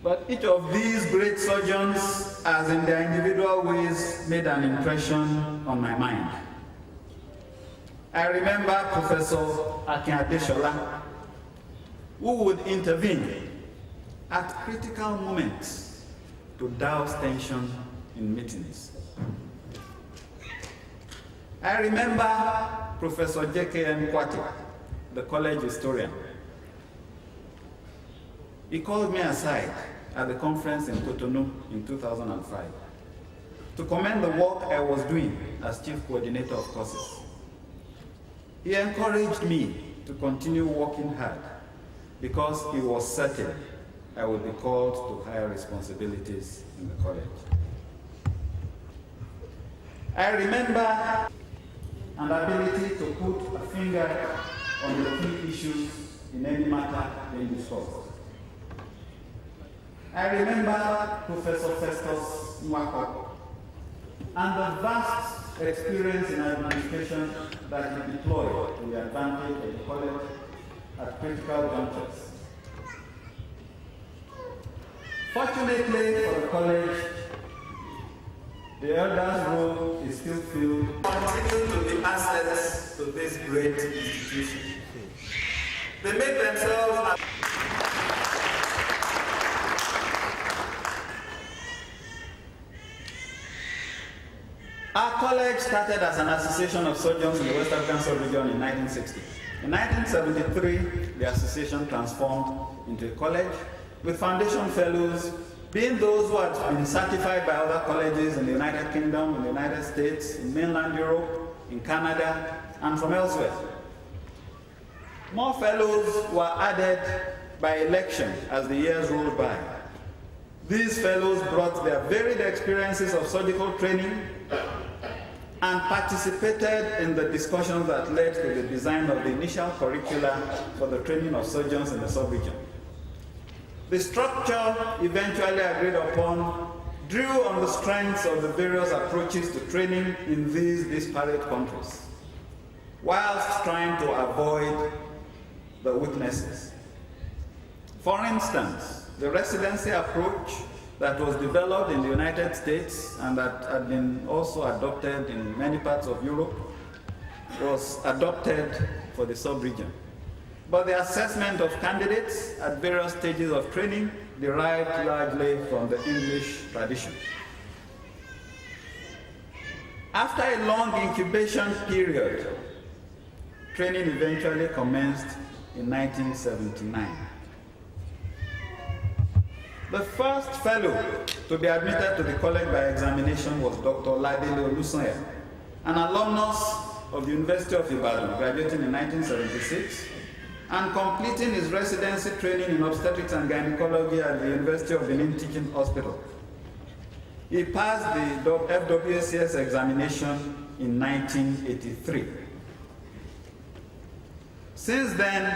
But each of these great surgeons, as in their individual ways, made an impression on my mind. I remember Professor Akin Adeshola, who would intervene at critical moments to douse tension in meetings. I remember Professor J.K.M. Kwati, the college historian. He called me aside at the conference in Cotonou in 2005 to commend the work I was doing as chief coordinator of courses. He encouraged me to continue working hard because he was certain I would be called to higher responsibilities in the college. I remember an ability to put a finger on the key issues in any matter being discussed. I remember Professor Festus Nwako and the vast experience in administration that he deployed to the advantage of the college at critical junctures. Fortunately for the college, the elders' role is still filled. Continue to be assets to this great institution. They make themselves. Our college started as an association of surgeons in the West African sub-region in 1960. In 1973, the association transformed into a college with foundation fellows being those who had been certified by other colleges in the United Kingdom, in the United States, in mainland Europe, in Canada, and from elsewhere. More fellows were added by election as the years rolled by. These fellows brought their varied experiences of surgical training and participated in the discussions that led to the design of the initial curricula for the training of surgeons in the sub-region. The structure eventually agreed upon drew on the strengths of the various approaches to training in these disparate countries, whilst trying to avoid the weaknesses. For instance, the residency approach that was developed in the United States and that had been also adopted in many parts of Europe was adopted for the sub-region. But the assessment of candidates at various stages of training derived largely from the English tradition. After a long incubation period, training eventually commenced in 1979. The first fellow to be admitted to the college by examination was Dr. Ladele Olusanya, an alumnus of the University of Ibadan, graduating in 1976 and completing his residency training in obstetrics and gynecology at the University of Benin Teaching Hospital. He passed the FWCS examination in 1983. Since then,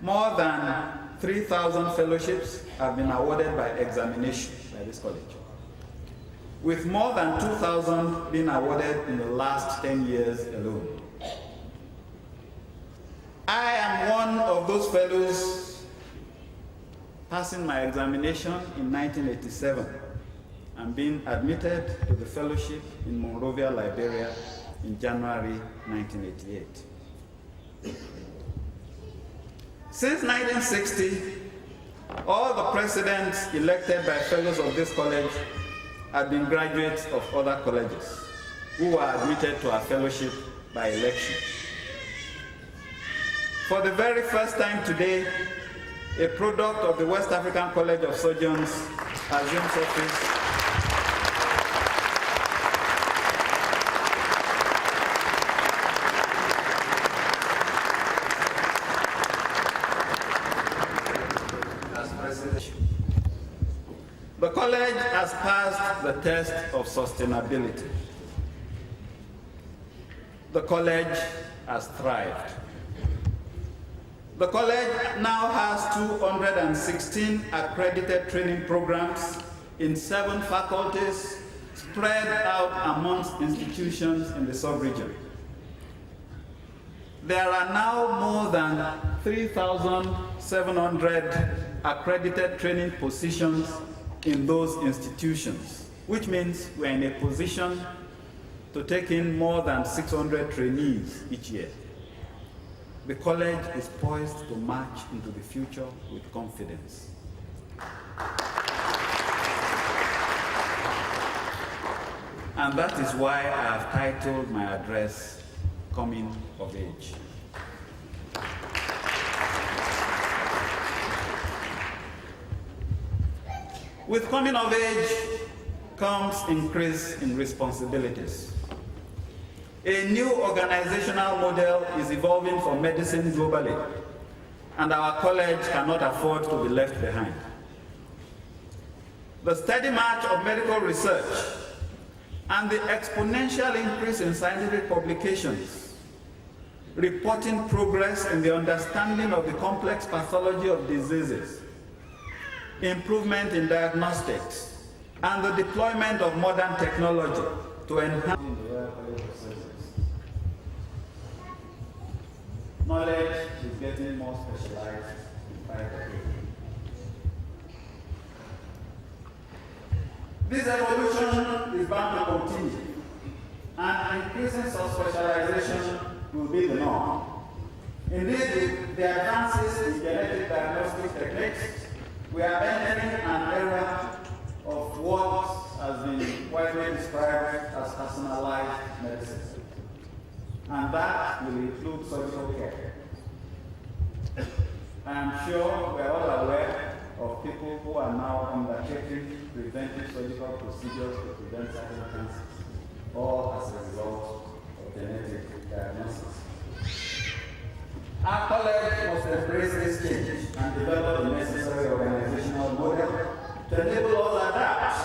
more than 3,000 fellowships have been awarded by examination by this college. with more than 2,000 being awarded in the last 10 years alone. I am one of those fellows passing my examination in 1987 and being admitted to the fellowship in Monrovia, Liberia in January 1988. Since 1960, all the presidents elected by fellows of this college had been graduates of other colleges who were admitted to our fellowship by election. For the very first time today, a product of the West African College of Surgeons assumes office as president. The college has passed the test of sustainability. The college has thrived. The college now has 216 accredited training programs in 7 faculties spread out amongst institutions in the sub-region. There are now more than 3,700 accredited training positions in those institutions, which means we're in a position to take in more than 600 trainees each year. The college is poised to march into the future with confidence. And that is why I have titled my address, Coming of Age. With coming of age comes increase in responsibilities. A new organizational model is evolving for medicine globally, and our college cannot afford to be left behind. The steady march of medical research and the exponential increase in scientific publications reporting progress in the understanding of the complex pathology of diseases, improvement in diagnostics, and the deployment of modern technology to enhance knowledge is getting more specialized in private. This evolution is bound to continue, and increasing subspecialization will be the norm. Indeed, the advances in genetic diagnostic techniques, we are entering an era of what has been widely described as personalized medicine. And that will include surgical care. I am sure we are all aware of people who are now undertaking preventive surgical procedures to prevent certain cancers, all as a result of genetic diagnosis. Our college must embrace this change and develop the necessary organizational model to enable us to adapt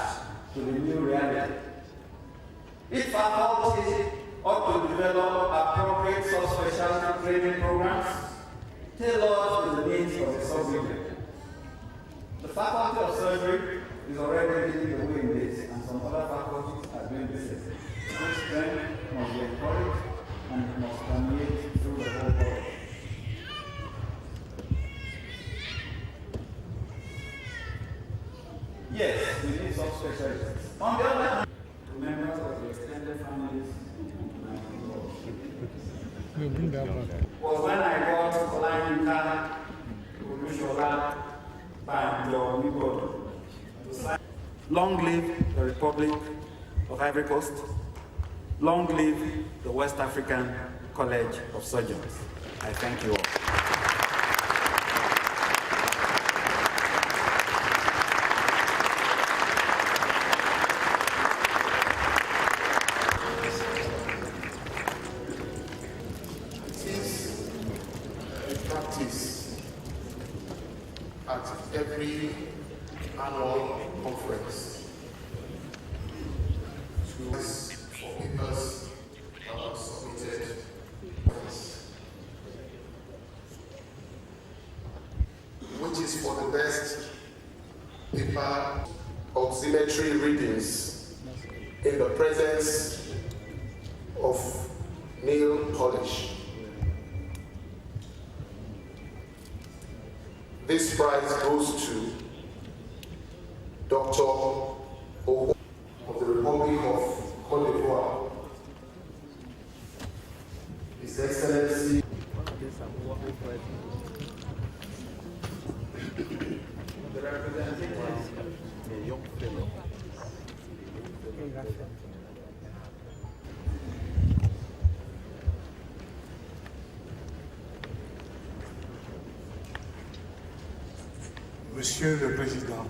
to the new reality. Each faculty ought to develop appropriate subspecialty training programs tailored to the needs of the sub-region. The Faculty of Surgery is already leading the way in this, and some other faculties are doing this. This trend must be encouraged and must permeate through the whole college. Yes, we need subspecialists. On the other hand, members of the extended families was when I got Olayinka Olushola Banjo Nigodo. Long live the Republic of Ivory Coast. Long live the West African College of Surgeons. I thank you all. At every annual conference for papers that are submitted, which is for the best paper oximetry readings in the presence of nail polish. This prize goes to Dr. Ogo of the Republic of Cote d'Ivoire. His Excellency the representative Monsieur le Président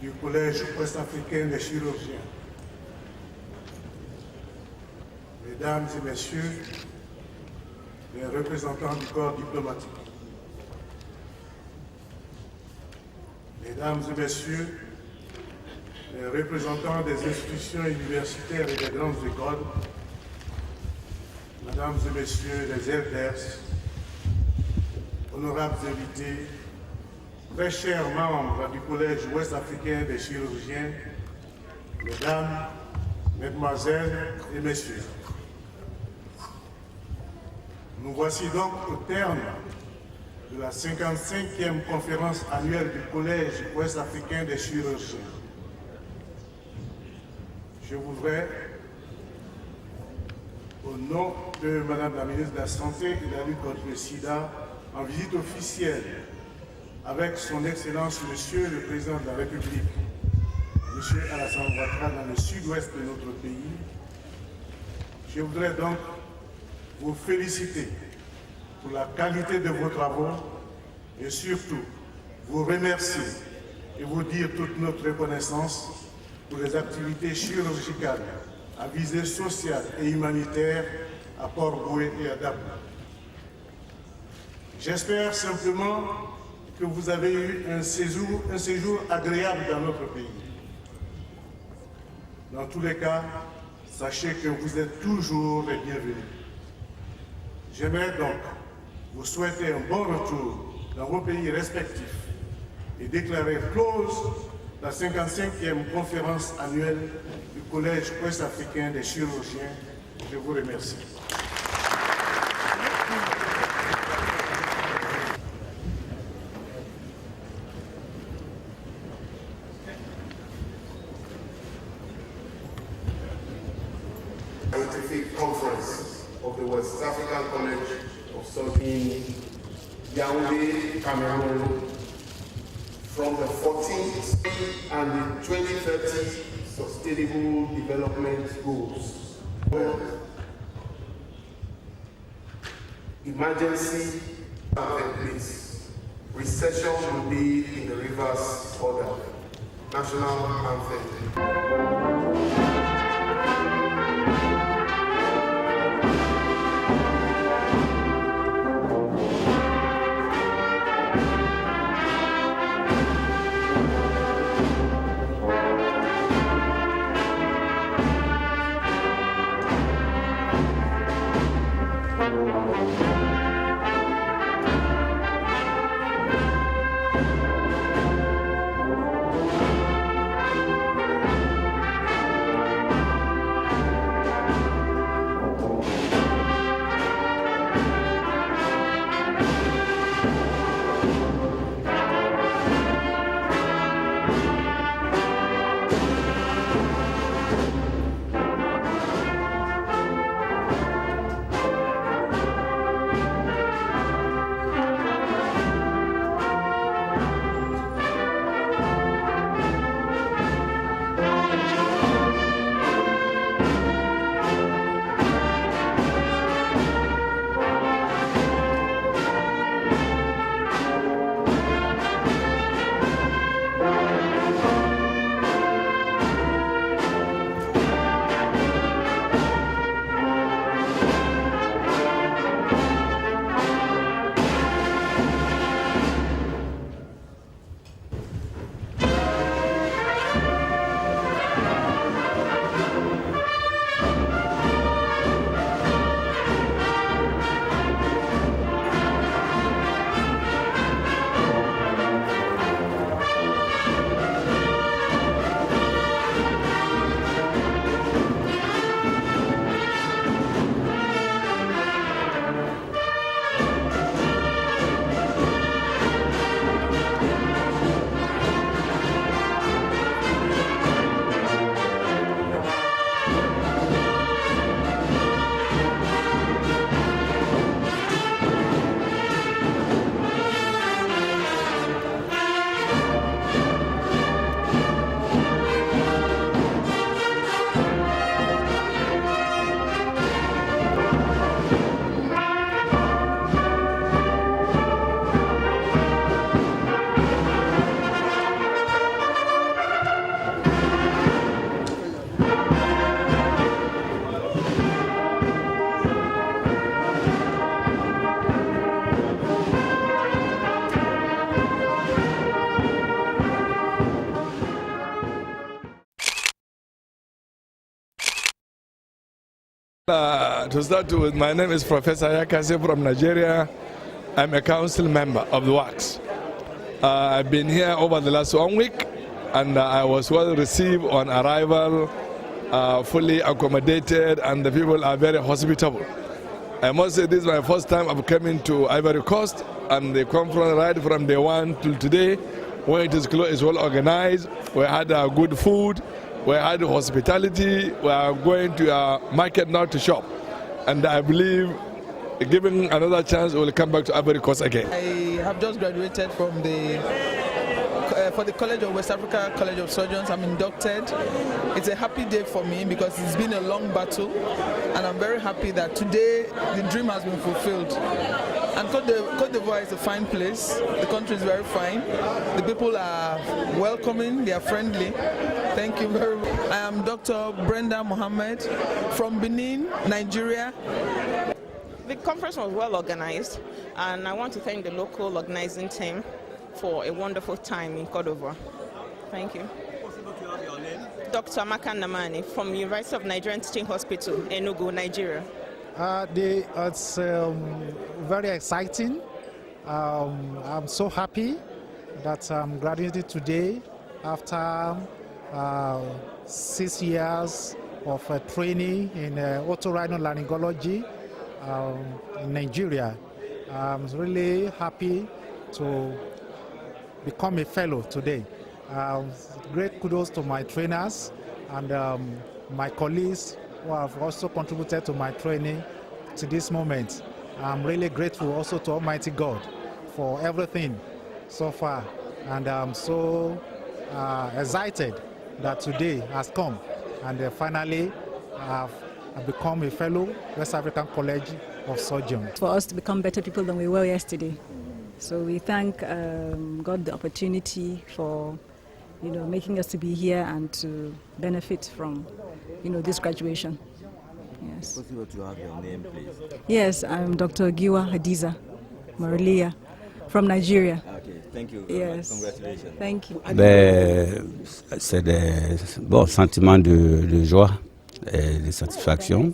du Collège ouest-africain des chirurgiens, Mesdames et Messieurs les représentants du corps diplomatique, Mesdames et Messieurs les représentants des institutions universitaires et des grandes écoles, Mesdames et Messieurs les elders, honorables invités, très chers membres du Collège ouest-africain des chirurgiens, Mesdames, Mesdemoiselles et Messieurs. Nous voici donc au terme de la 55e conférence annuelle du Collège ouest-africain des chirurgiens. Je voudrais, au nom de Madame la ministre de la Santé et de la lutte contre le sida, en visite officielle, avec son Excellence Monsieur le Président de la République, Monsieur Alassane Ouattara, dans le sud-ouest de notre pays, je voudrais donc vous féliciter pour la qualité de vos travaux et surtout vous remercier et vous dire toute notre reconnaissance pour les activités chirurgicales à visée sociale et humanitaire à Port-Bouët et à Dabo. J'espère simplement que vous avez eu un séjour agréable dans notre pays. Dans tous les cas, sachez que vous êtes toujours les bienvenus. J'aimerais donc vous souhaiter un bon retour dans vos pays respectifs et déclarer close la 55e conférence annuelle du Collège ouest-africain des chirurgiens. Je vous remercie. Scientific Conference of the West African College of Surgery in Yaoundé, Cameroon, from the 14th and the 2030 Sustainable Development Goals. Emergency please. Recession will be in the reverse order. National anthem. To start with, my name is Professor Yakase from Nigeria. I'm a council member of the WACS. I've been here over the last 1 week, and I was well received on arrival, fully accommodated, and the people are very hospitable. I must say this is my first time I've come into Ivory Coast, and the conference right from day one till today, when it is closed, it's well organized. We had good food, we had hospitality, we are going to a market now to shop. And I believe, given another chance, we will come back to Ivory Coast again. I have just graduated from for the College of West Africa College of Surgeons. I'm inducted. It's a happy day for me because it's been a long battle, and I'm very happy that today the dream has been fulfilled. And Côte d'Ivoire is a fine place. The country is very fine. The people are welcoming, they are friendly. Thank you very much. I am Dr. Brenda Mohammed from Benin, Nigeria. The conference was well organized, and I want to thank the local organizing team for a wonderful time in Côte d'Ivoire. Thank you. Possible to have your name? Dr. Amaka Namani from University of Nigerian Teaching Hospital, Enugu, Nigeria. It's very exciting. I'm so happy that I'm graduated today after 6 years of training in otorhinolaryngology in Nigeria. I'm really happy to become a fellow today. Great kudos to my trainers and my colleagues who have also contributed to my training to this moment. I'm really grateful also to Almighty God for everything so far, and I'm so excited that today has come, and finally I've become a fellow West African College of Surgeons. For us to become better people than we were yesterday. So we thank God the opportunity for making us to be here and to benefit from this graduation. Yes. Possible to have your name, please? Yes, I'm Dr. Giwa Hadiza Marilia from Nigeria. Okay, thank you. Yes. Congratulations. Thank you. C'est des bons sentiments de joie et de satisfaction.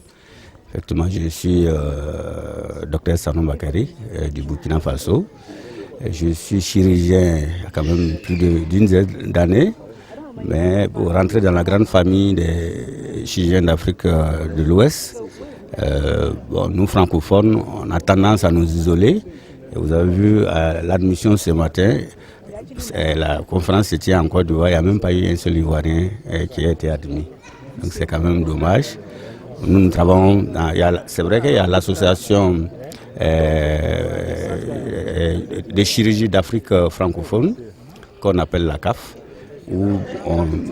Effectivement, je suis Dr Sanon Bakari du Burkina Faso. Je suis chirurgien il y a quand même plus d'une dizaine d'années, mais pour rentrer dans la grande famille des chirurgiens d'Afrique de l'Ouest, nous francophones, on a tendance à nous isoler. Et vous avez vu à l'admission ce matin, la conférence se tient en Côte d'Ivoire, il n'y a même pas eu un seul Ivoirien qui a été admis. Donc c'est quand même dommage. Nous travaillons, c'est vrai qu'il y a l'association des chirurgies d'Afrique francophone, qu'on appelle la CAF, où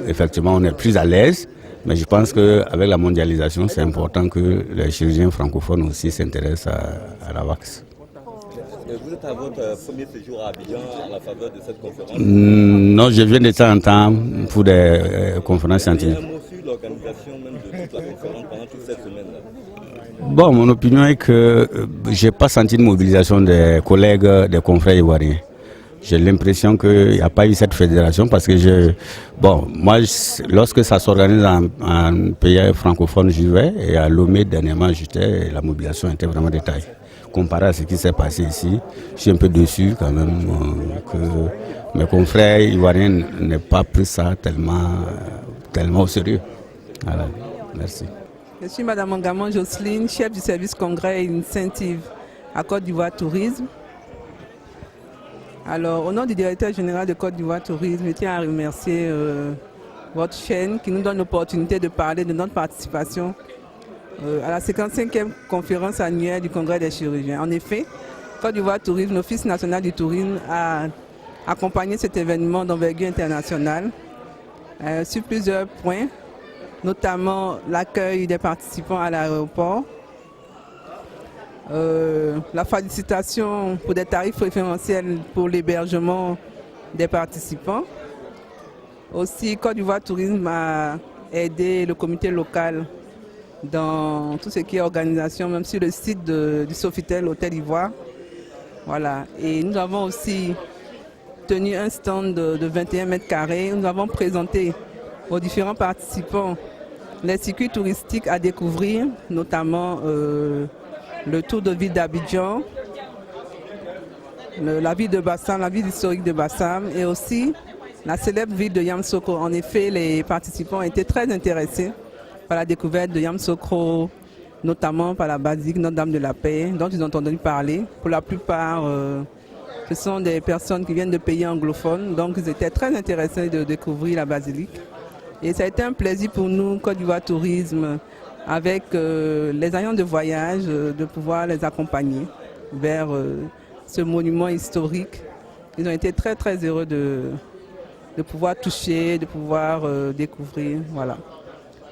effectivement on est plus à l'aise, mais je pense qu'avec la mondialisation, c'est important que les chirurgiens francophones aussi s'intéressent à la WACS. Vous êtes à votre premier séjour à Abidjan à la faveur de cette conférence? Non, je viens de temps en temps pour des conférences scientifiques. Un mot sur l'organisation même de toute la conférence pendant toute cette semaine-là? Bon, mon opinion est que je n'ai pas senti de mobilisation des collègues, des confrères ivoiriens. J'ai l'impression qu'il n'y a pas eu cette fédération parce que moi, lorsque ça s'organise en pays francophone, j'y vais. Et à Lomé, dernièrement, la mobilisation était vraiment de taille. Comparé à ce qui s'est passé ici, je suis un peu déçu quand même que mes confrères ivoiriens n'aient pas pris ça tellement au sérieux. Voilà, merci. Je suis Madame Angamon Jocelyne, chef du service congrès et initiative à Côte d'Ivoire Tourisme. Alors, au nom du directeur général de Côte d'Ivoire Tourisme, je tiens à remercier votre chaîne qui nous donne l'opportunité de parler de notre participation à la 55e conférence annuelle du Congrès des chirurgiens. En effet, Côte d'Ivoire Tourisme, l'Office national du tourisme, a accompagné cet événement d'envergure internationale sur plusieurs points, notamment l'accueil des participants à l'aéroport, la facilitation pour des tarifs préférentiels pour l'hébergement des participants. Aussi, Côte d'Ivoire Tourisme a aidé le comité local dans tout ce qui est organisation, même sur le site du Sofitel Hôtel Ivoire. Voilà. Et nous avons aussi tenu un stand de 21 mètres carrés. Nous avons présenté aux différents participants les circuits touristiques à découvrir, notamment le tour de ville d'Abidjan, la ville de Bassam, la ville historique de Bassam et aussi la célèbre ville de Yamoussoukro. En effet, les participants étaient très intéressés par la découverte de Yamoussoukro, notamment par la basilique Notre-Dame de la Paix, dont ils ont entendu parler. Pour la plupart, ce sont des personnes qui viennent de pays anglophones, donc ils étaient très intéressés de découvrir la basilique. Et ça a été un plaisir pour nous, Côte d'Ivoire Tourisme, avec les agents de voyage, de pouvoir les accompagner vers ce monument historique. Ils ont été très très heureux de pouvoir toucher, de pouvoir découvrir.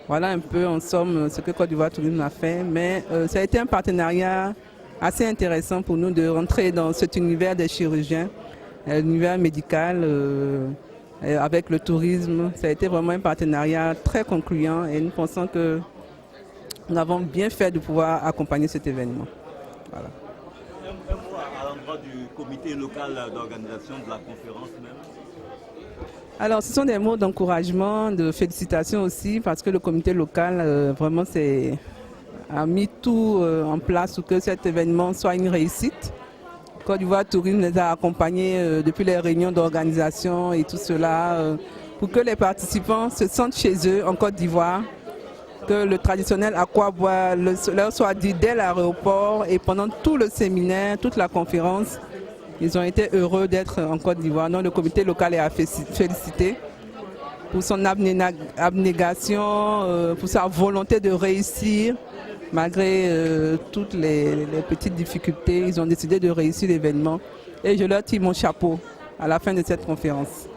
Voilà un peu en somme ce que Côte d'Ivoire Tourisme a fait. Mais ça a été un partenariat assez intéressant pour nous de rentrer dans cet univers des chirurgiens, l'univers médical avec le tourisme. Ça a été vraiment un partenariat très concluant et nous pensons que nous avons bien fait de pouvoir accompagner cet événement. Voilà. Un mot à l'endroit du comité local d'organisation de la conférence même. Alors, ce sont des mots d'encouragement, de félicitations aussi, parce que le comité local, vraiment, a mis tout en place pour que cet événement soit une réussite. Côte d'Ivoire Tourisme les a accompagnés depuis les réunions d'organisation et tout cela, pour que les participants se sentent chez eux en Côte d'Ivoire, que le traditionnel aquabois leur soit dit dès l'aéroport et pendant tout le séminaire, toute la conférence. Ils ont été heureux d'être en Côte d'Ivoire. Le comité local est à féliciter pour son abnégation, pour sa volonté de réussir. Malgré toutes les petites difficultés, ils ont décidé de réussir l'événement. Et je leur tire mon chapeau à la fin de cette conférence.